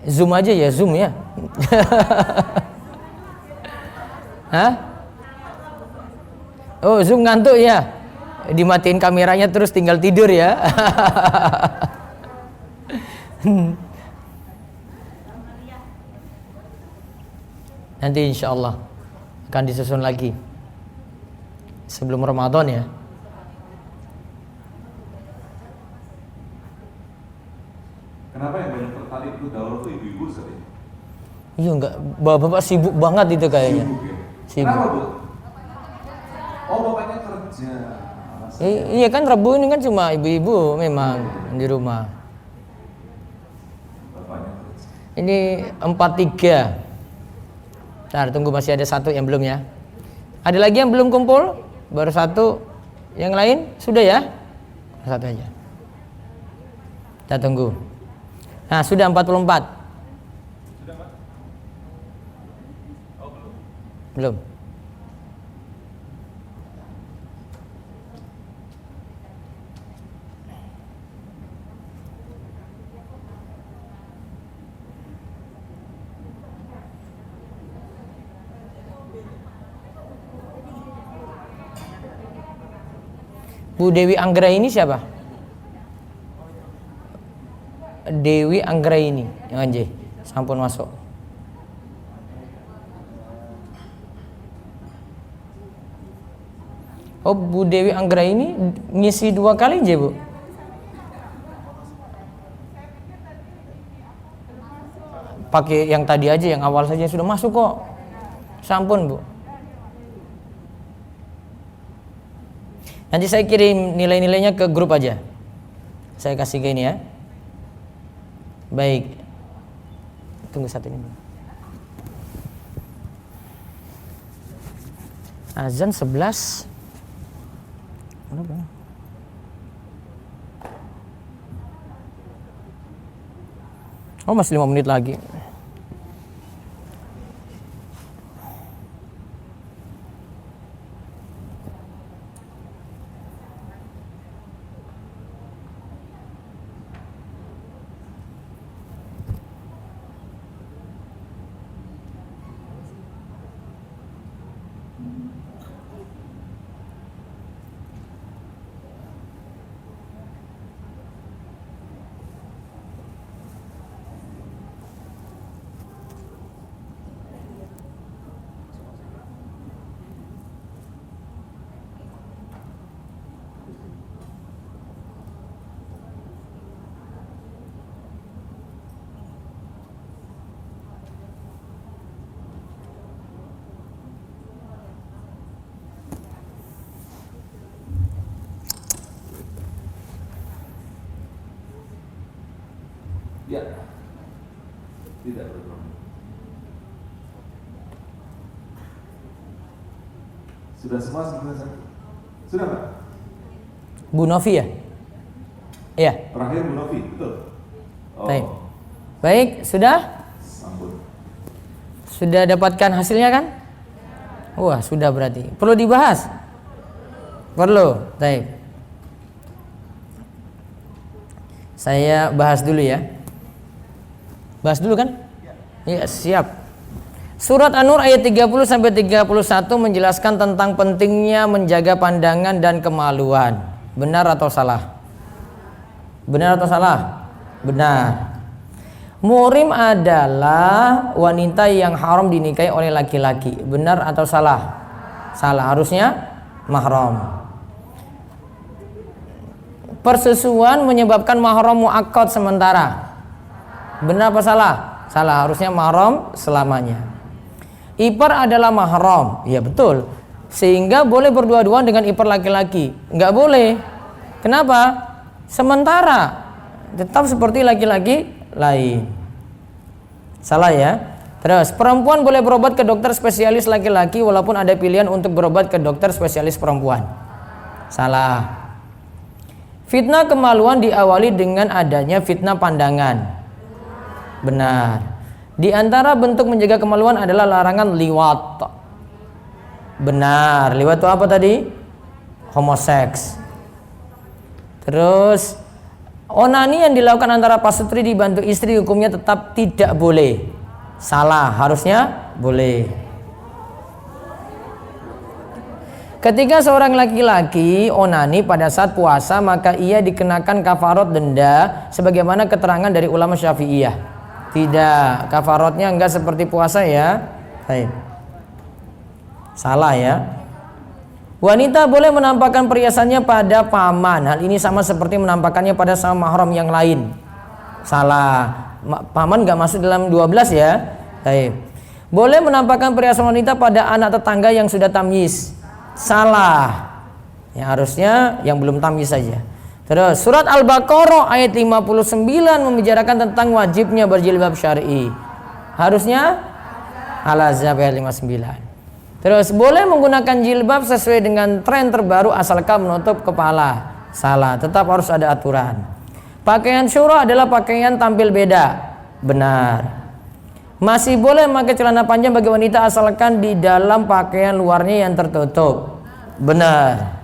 Zoom aja ya, Zoom ya. Hah? Oh, Zoom ngantuk ya? Dimatiin kameranya terus tinggal tidur ya. Nanti insya Allah akan disusun lagi sebelum Ramadan ya. Kenapa yang banyak tertarik itu daurah itu ibu-ibu sering? Iya enggak, bapak-bapak sibuk banget itu kayaknya. Sibuk ya? Sibuk. Kenapa, Bu? Oh, bapaknya kerja. Iya kan Rabu ini kan cuma ibu-ibu memang di rumah. Bapaknya kerja. Ini 43. Ntar tunggu masih ada satu yang belum ya. Ada lagi yang belum kumpul? Baru satu. Yang lain sudah ya? Satu aja. Kita tunggu. Nah, sudah 44. Sudah, Pak? Oh, belum. Belum. Bu Dewi Anggra ini siapa? Dewi Anggra ini yang anjay, sampun masuk. Oh, Bu Dewi Anggra ini ngisi 2 kali aja, Bu. Pakai yang tadi aja, yang awal saja sudah masuk kok. Sampun, Bu. Nanti saya kirim nilai-nilainya ke grup aja. Saya kasih ke ini ya. Baik. Tunggu satu ini. Azan 11. Kenapa? Oh, masih 5 menit lagi. Ya. Tidak berproblem. Sudah semua sebenarnya? Sudah, Pak? Bu Novi ya? Iya. Terakhir Bu Novi, betul? Oh. Baik. Baik, sudah? Sambut. Sudah dapatkan hasilnya kan? Wah, sudah berarti. Perlu dibahas? Perlu. Baik. Saya bahas dulu ya. Bahas dulu kan? Ya, siap. Surat An-Nur ayat 30 sampai 31 menjelaskan tentang pentingnya menjaga pandangan dan kemaluan. Benar atau salah? Benar atau salah? Benar. Muhrim adalah wanita yang haram dinikahi oleh laki-laki. Benar atau salah? Salah, harusnya mahram. Persusuan menyebabkan mahram muakkad sementara. Benar apa salah? Salah, harusnya mahram selamanya. Ipar adalah mahram, ya betul. Sehingga boleh berdua-duaan dengan ipar laki-laki. Nggak boleh. Kenapa? Sementara tetap seperti laki-laki lain. Salah ya. Terus, perempuan boleh berobat ke dokter spesialis laki-laki walaupun ada pilihan untuk berobat ke dokter spesialis perempuan. Salah. Fitnah kemaluan diawali dengan adanya fitnah pandangan. Benar. Di antara bentuk menjaga kemaluan adalah larangan liwat. Benar. Liwat itu apa tadi? Homoseks. Terus, onani yang dilakukan antara pasutri dibantu istri hukumnya tetap tidak boleh. Salah, harusnya boleh. Ketika seorang laki-laki onani pada saat puasa, maka ia dikenakan kafarat denda sebagaimana keterangan dari ulama Syafi'iyah. Tidak, kafaratnya enggak seperti puasa ya. Baik. Salah ya. Wanita boleh menampakkan perhiasannya pada paman. Hal ini sama seperti menampakkannya pada sama mahram yang lain. Salah. Paman enggak masuk dalam 12 ya. Baik. Boleh menampakkan perhiasan wanita pada anak tetangga yang sudah tamyiz. Salah. Ya, harusnya yang belum tamyiz saja. Terus surat Al-Baqarah ayat 59 membicarakan tentang wajibnya berjilbab syar'i. Harusnya Al-Ahzab ayat 59. Terus boleh menggunakan jilbab sesuai dengan tren terbaru asalkan menutup kepala. Salah, tetap harus ada aturan. Pakaian syura adalah pakaian tampil beda. Benar. Masih boleh memakai celana panjang bagi wanita asalkan di dalam pakaian luarnya yang tertutup. Benar.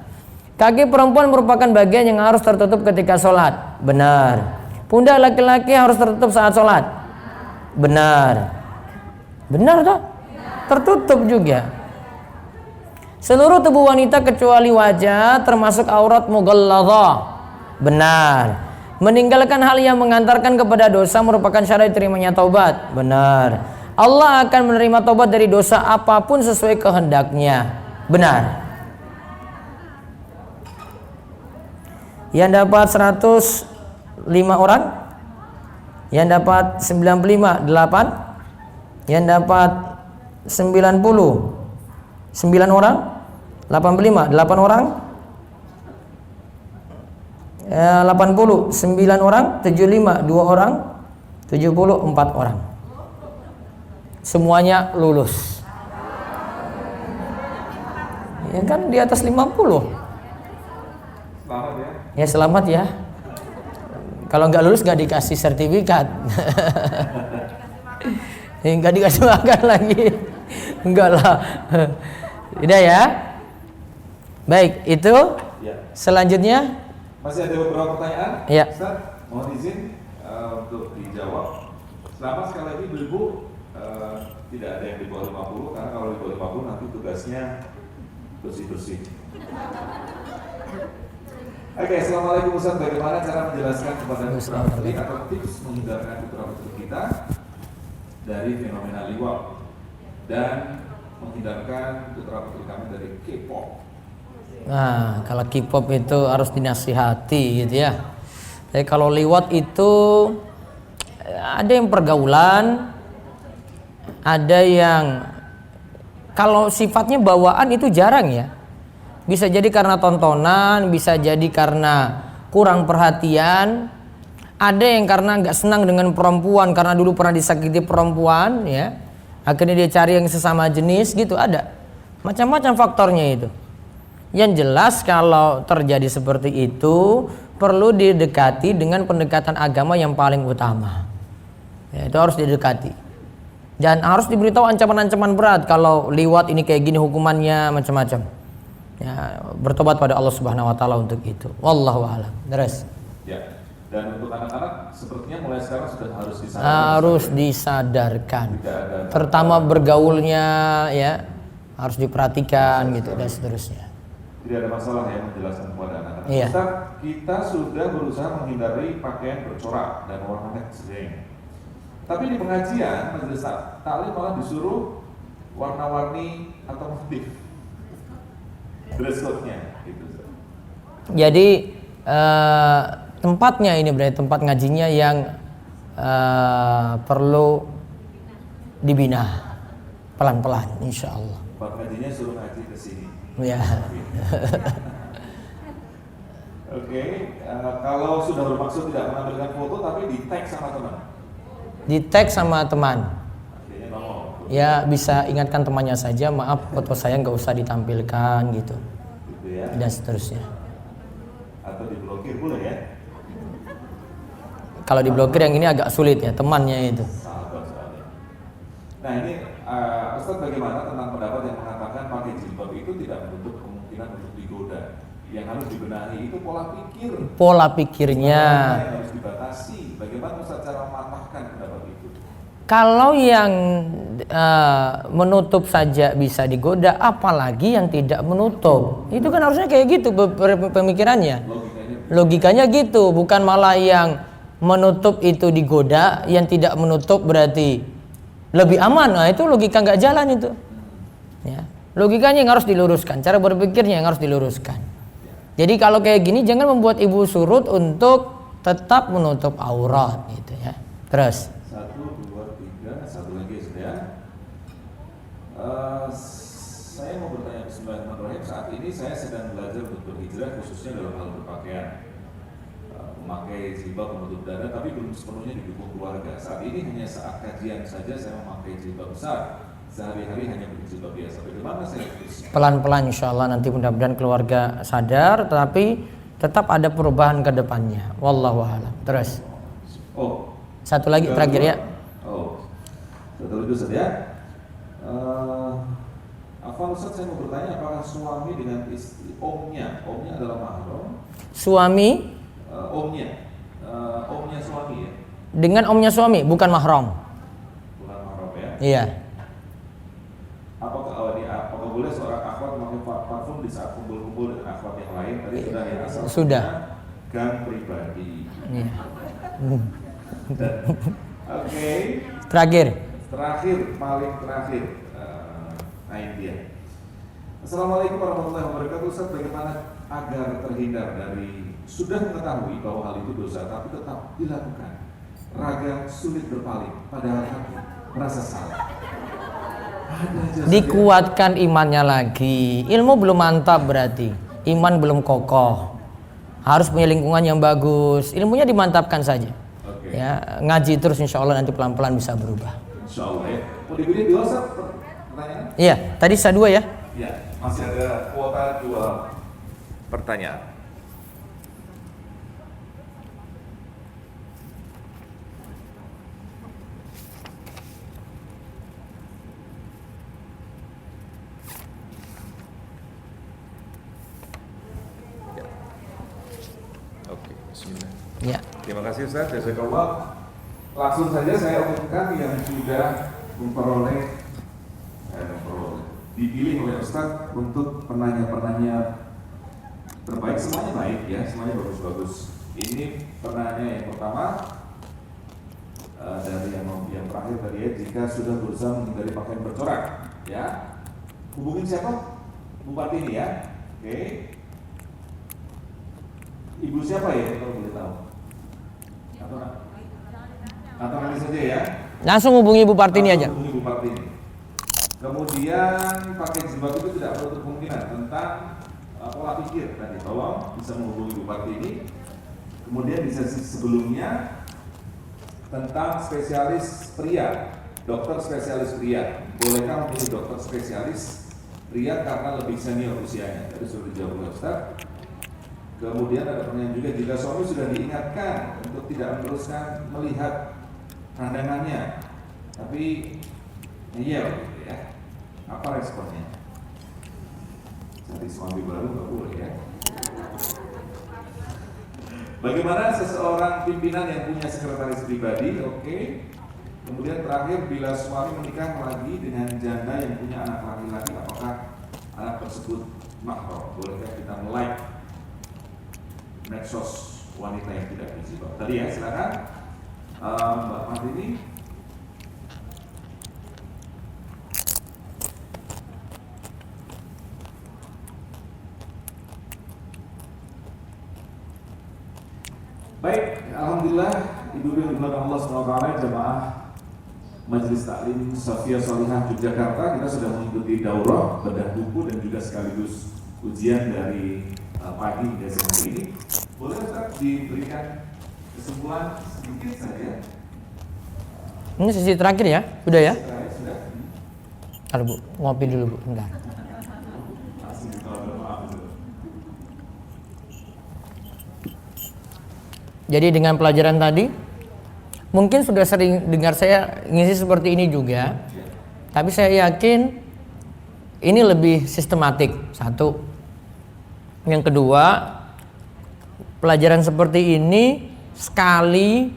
Kaki perempuan merupakan bagian yang harus tertutup ketika sholat. Benar. Pundak laki-laki harus tertutup saat sholat. Benar. Benar toh? Tertutup juga. Seluruh tubuh wanita kecuali wajah termasuk aurat mughalladhah. Benar. Meninggalkan hal yang mengantarkan kepada dosa merupakan syarat diterimanya taubat. Benar. Allah akan menerima taubat dari dosa apapun sesuai kehendaknya. Benar. Yang dapat 105 orang, yang dapat 95 8, yang dapat 90 9 orang, 85 8 orang, 80 9 orang, 75 2 orang, 70 4 orang. Semuanya lulus. Ya kan di atas 50. Selamat ya. Ya selamat ya. Kalau nggak lulus nggak dikasih sertifikat. Nggak dikasih makan lagi. Enggak lah. Udah ya. Baik, itu Ya. selanjutnya. Masih ada beberapa pertanyaan? Ya. Ustaz, mohon izin untuk dijawab. Selamat sekali lagi Ibu, tidak ada yang di bawah 50 karena kalau di bawah 50 nanti tugasnya bersih-bersih. Oke, assalamualaikum Ustaz. Bagaimana cara menjelaskan kepada putra putri atau tips menghindarkan putra putri kita dari fenomena liwat dan menghindarkan putra putri kami dari K-pop? Nah, kalau K-pop itu harus dinasihati gitu ya. Jadi kalau liwat itu ada yang pergaulan, ada yang kalau sifatnya bawaan itu jarang ya. Bisa jadi karena tontonan, bisa jadi karena kurang perhatian. Ada yang karena nggak senang dengan perempuan karena dulu pernah disakiti perempuan ya. Akhirnya dia cari yang sesama jenis gitu, ada. Macam-macam faktornya itu. Yang jelas kalau terjadi seperti itu perlu didekati dengan pendekatan agama yang paling utama. Ya, itu harus didekati. Dan harus diberitahu ancaman-ancaman berat kalau liwat ini kayak gini hukumannya macam-macam. Ya, bertobat pada Allah Subhanahu wa taala untuk itu. Wallahu a'lam. Terus. Ya. Dan untuk anak-anak sepertinya mulai sekarang sudah harus disadarkan. Harus disadarkan. Pertama bergaulnya ya harus diperhatikan gitu dan seterusnya. Tidak ada masalah ya menjelaskan kepada anak-anak. Iya. Ustaz, kita sudah berusaha menghindari pakaian bercorak dan warna sering. Tapi di pengajian majelis taklim malah disuruh warna-warni atau motif dress code-nya gitu. Jadi tempatnya ini berarti tempat ngajinya yang perlu dibina pelan-pelan insya Allah. Pak ngajinya suruh ngaji ke sini. Ya. Oke, kalau sudah bermaksud tidak menampilkan foto tapi di tag sama teman. Di tag sama teman. Artinya mau. Ya bisa ingatkan temannya saja, maaf foto saya nggak usah ditampilkan gitu. Gitu ya. Dan seterusnya. Atau diblokir boleh ya. Kalau diblokir yang ini agak sulit ya, temannya itu. Sahabat soalnya. Nah ini Ustaz bagaimana tentang pendapat yang mengatakan pakai jilbab itu tidak menutup kemungkinan untuk digoda. Yang harus dibenahi itu pola pikir. Pola pikirnya. Yang harus dibatasi. Bagaimana Ustaz cara mematahkan pendapat itu? Kalau yang menutup saja bisa digoda, apalagi yang tidak menutup. Itu kan harusnya kayak gitu pemikirannya. Logikanya gitu, bukan malah yang menutup itu digoda, yang tidak menutup berarti lebih aman. Nah itu logika nggak jalan itu. Ya. Logikanya yang harus diluruskan, cara berpikirnya yang harus diluruskan. Jadi kalau kayak gini jangan membuat ibu surut untuk tetap menutup aurat gitu ya. Terus. 1, 2, 3, satu lagi sudah. Saya mau bertanya Bismillahirrahmanirrahim. Saat ini saya sedang belajar untuk berhijrah khususnya dalam hal berpakaian. Memakai jilbab menutup dada tapi belum sepenuhnya didukung keluarga. Saat ini hanya saat kajian saja saya memakai jilbab besar. Sehari-hari hanya berjilbab biasa. Bagaimana saya terus? Pelan-pelan insya Allah nanti mudah-mudahan keluarga sadar, tetapi tetap ada perubahan ke depannya. Wallahu a'lam. Terus. Oh. Satu lagi terakhir ya. Oh. Satu lagi Ustaz ya. Afwan Ustaz, saya mau bertanya apakah suami dengan istri omnya adalah mahram? Suami Omnya suami ya? dengan omnya suami bukan mahram. Bukan mahram ya? Iya. Apakah boleh seorang akhwat memakai parfum di saat kumpul-kumpul dengan akhwat yang lain? Tadi sudah ya, asal Sudah. Gang pribadi. Iya. Oke. Terakhir. Paling terakhir. Nah ini dia. Assalamualaikum warahmatullahi wabarakatuh. Ustaz, bagaimana agar terhindar dari sudah mengetahui bahwa hal itu dosa tapi tetap dilakukan? Raga sulit berpaling, padahal hati merasa salah. Dikuatkan imannya lagi. Ilmu belum mantap berarti. Iman belum kokoh. Harus punya lingkungan yang bagus. Ilmunya dimantapkan saja. Okay. Ya, ngaji terus insya Allah nanti pelan-pelan bisa berubah. Insya Allah ya. Mau dibeli di WhatsApp pertanyaan? Iya, tadi sisa 2 ya. Iya, masih ada kuota 2 pertanyaan. Oke, bismillah. Ya. Terima kasih Ustaz, jazakallah. Langsung saja saya umumkan yang sudah dipilih oleh Ustaz untuk penanya-penanya terbaik. Semuanya baik ya, semuanya bagus-bagus. Ini penanya yang pertama dari yang terakhir tadi ya, jika sudah berusaha menghindari pakaian bercorak ya, hubungin siapa? Bupati ini ya. Oke. Ibu siapa ya kalau boleh tahu? Atau nanti saja ya. Langsung hubungi Bu Partini aja. Hubungi Bu Partini. Kemudian pakai jilbab itu tidak menutup kemungkinan tentang pola pikir tadi. Tolong bisa menghubungi Bu Partini. Kemudian di sesi sebelumnya tentang spesialis pria, dokter spesialis pria. Bolehkah memilih dokter spesialis pria karena lebih senior usianya? Tadi sudah dijawab oleh Ustaz. Kemudian ada pertanyaan juga, jika suami sudah diingatkan untuk tidak meneruskan melihat pandangannya, tapi ngeyel gitu ya, apa responnya? Jadi suami baru nggak boleh ya. Bagaimana seseorang pimpinan yang punya sekretaris pribadi? Oke. Kemudian terakhir, bila suami menikah lagi dengan janda yang punya anak laki-laki, apakah anak tersebut mahram? Bolehkah kita like medsos wanita yang tidak berjilbab? Tadi ya, silakan Mbak Martini. Baik, alhamdulillah, ibu-ibu yang dimuliakan Allah SWT, jemaah Majelis Taklim Sofia Solihah Yogyakarta, kita sudah mengikuti daurah, bedah buku dan juga sekaligus ujian dari pagi hingga siang hari ini. Boleh Ustaz diberikan kesimpulan sedikit saja? Ini sesi terakhir ya, udah ya? Sudah. Ntar Bu, ngopi dulu Bu, bentar. Langsung ditolong, maaf dulu. Jadi dengan pelajaran tadi, mungkin sudah sering dengar saya ngisi seperti ini juga, tapi saya yakin ini lebih sistematik. Satu, yang kedua, pelajaran seperti ini sekali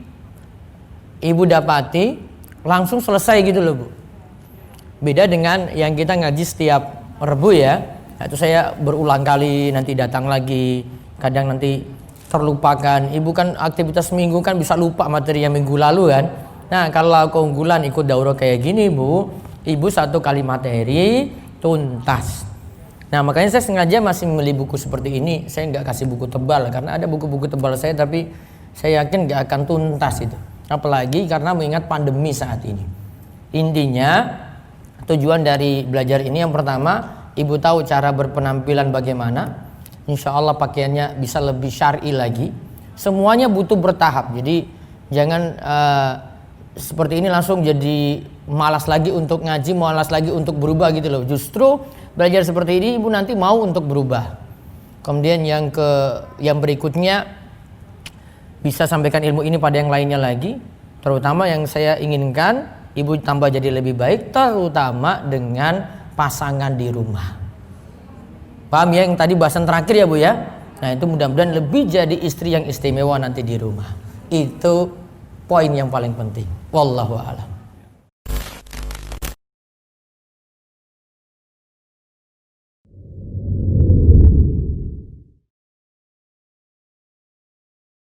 ibu dapati langsung selesai gitu loh Bu. Beda dengan yang kita ngaji setiap Rebu ya, itu saya berulang kali nanti datang lagi, kadang nanti terlupakan. Ibu kan aktivitas minggu kan bisa lupa materi yang minggu lalu kan. Nah kalau keunggulan ikut daurah kayak gini Bu, ibu satu kali materi tuntas. Nah makanya saya sengaja masih memilih buku seperti ini. Saya nggak kasih buku tebal karena ada buku-buku tebal saya, tapi saya yakin nggak akan tuntas itu. Apalagi karena mengingat pandemi saat ini. Intinya tujuan dari belajar ini yang pertama, ibu tahu cara berpenampilan bagaimana. Insya Allah pakaiannya bisa lebih syar'i lagi. Semuanya butuh bertahap. Jadi jangan seperti ini langsung jadi malas lagi untuk ngaji, malas lagi untuk berubah gitu loh. Justru belajar seperti ini ibu nanti mau untuk berubah. Kemudian yang berikutnya, bisa sampaikan ilmu ini pada yang lainnya lagi. Terutama yang saya inginkan ibu tambah jadi lebih baik, terutama dengan pasangan di rumah. Paham ya yang tadi bahasan terakhir ya Bu ya? Nah itu mudah-mudahan lebih jadi istri yang istimewa nanti di rumah. Itu poin yang paling penting. Wallahu a'lam.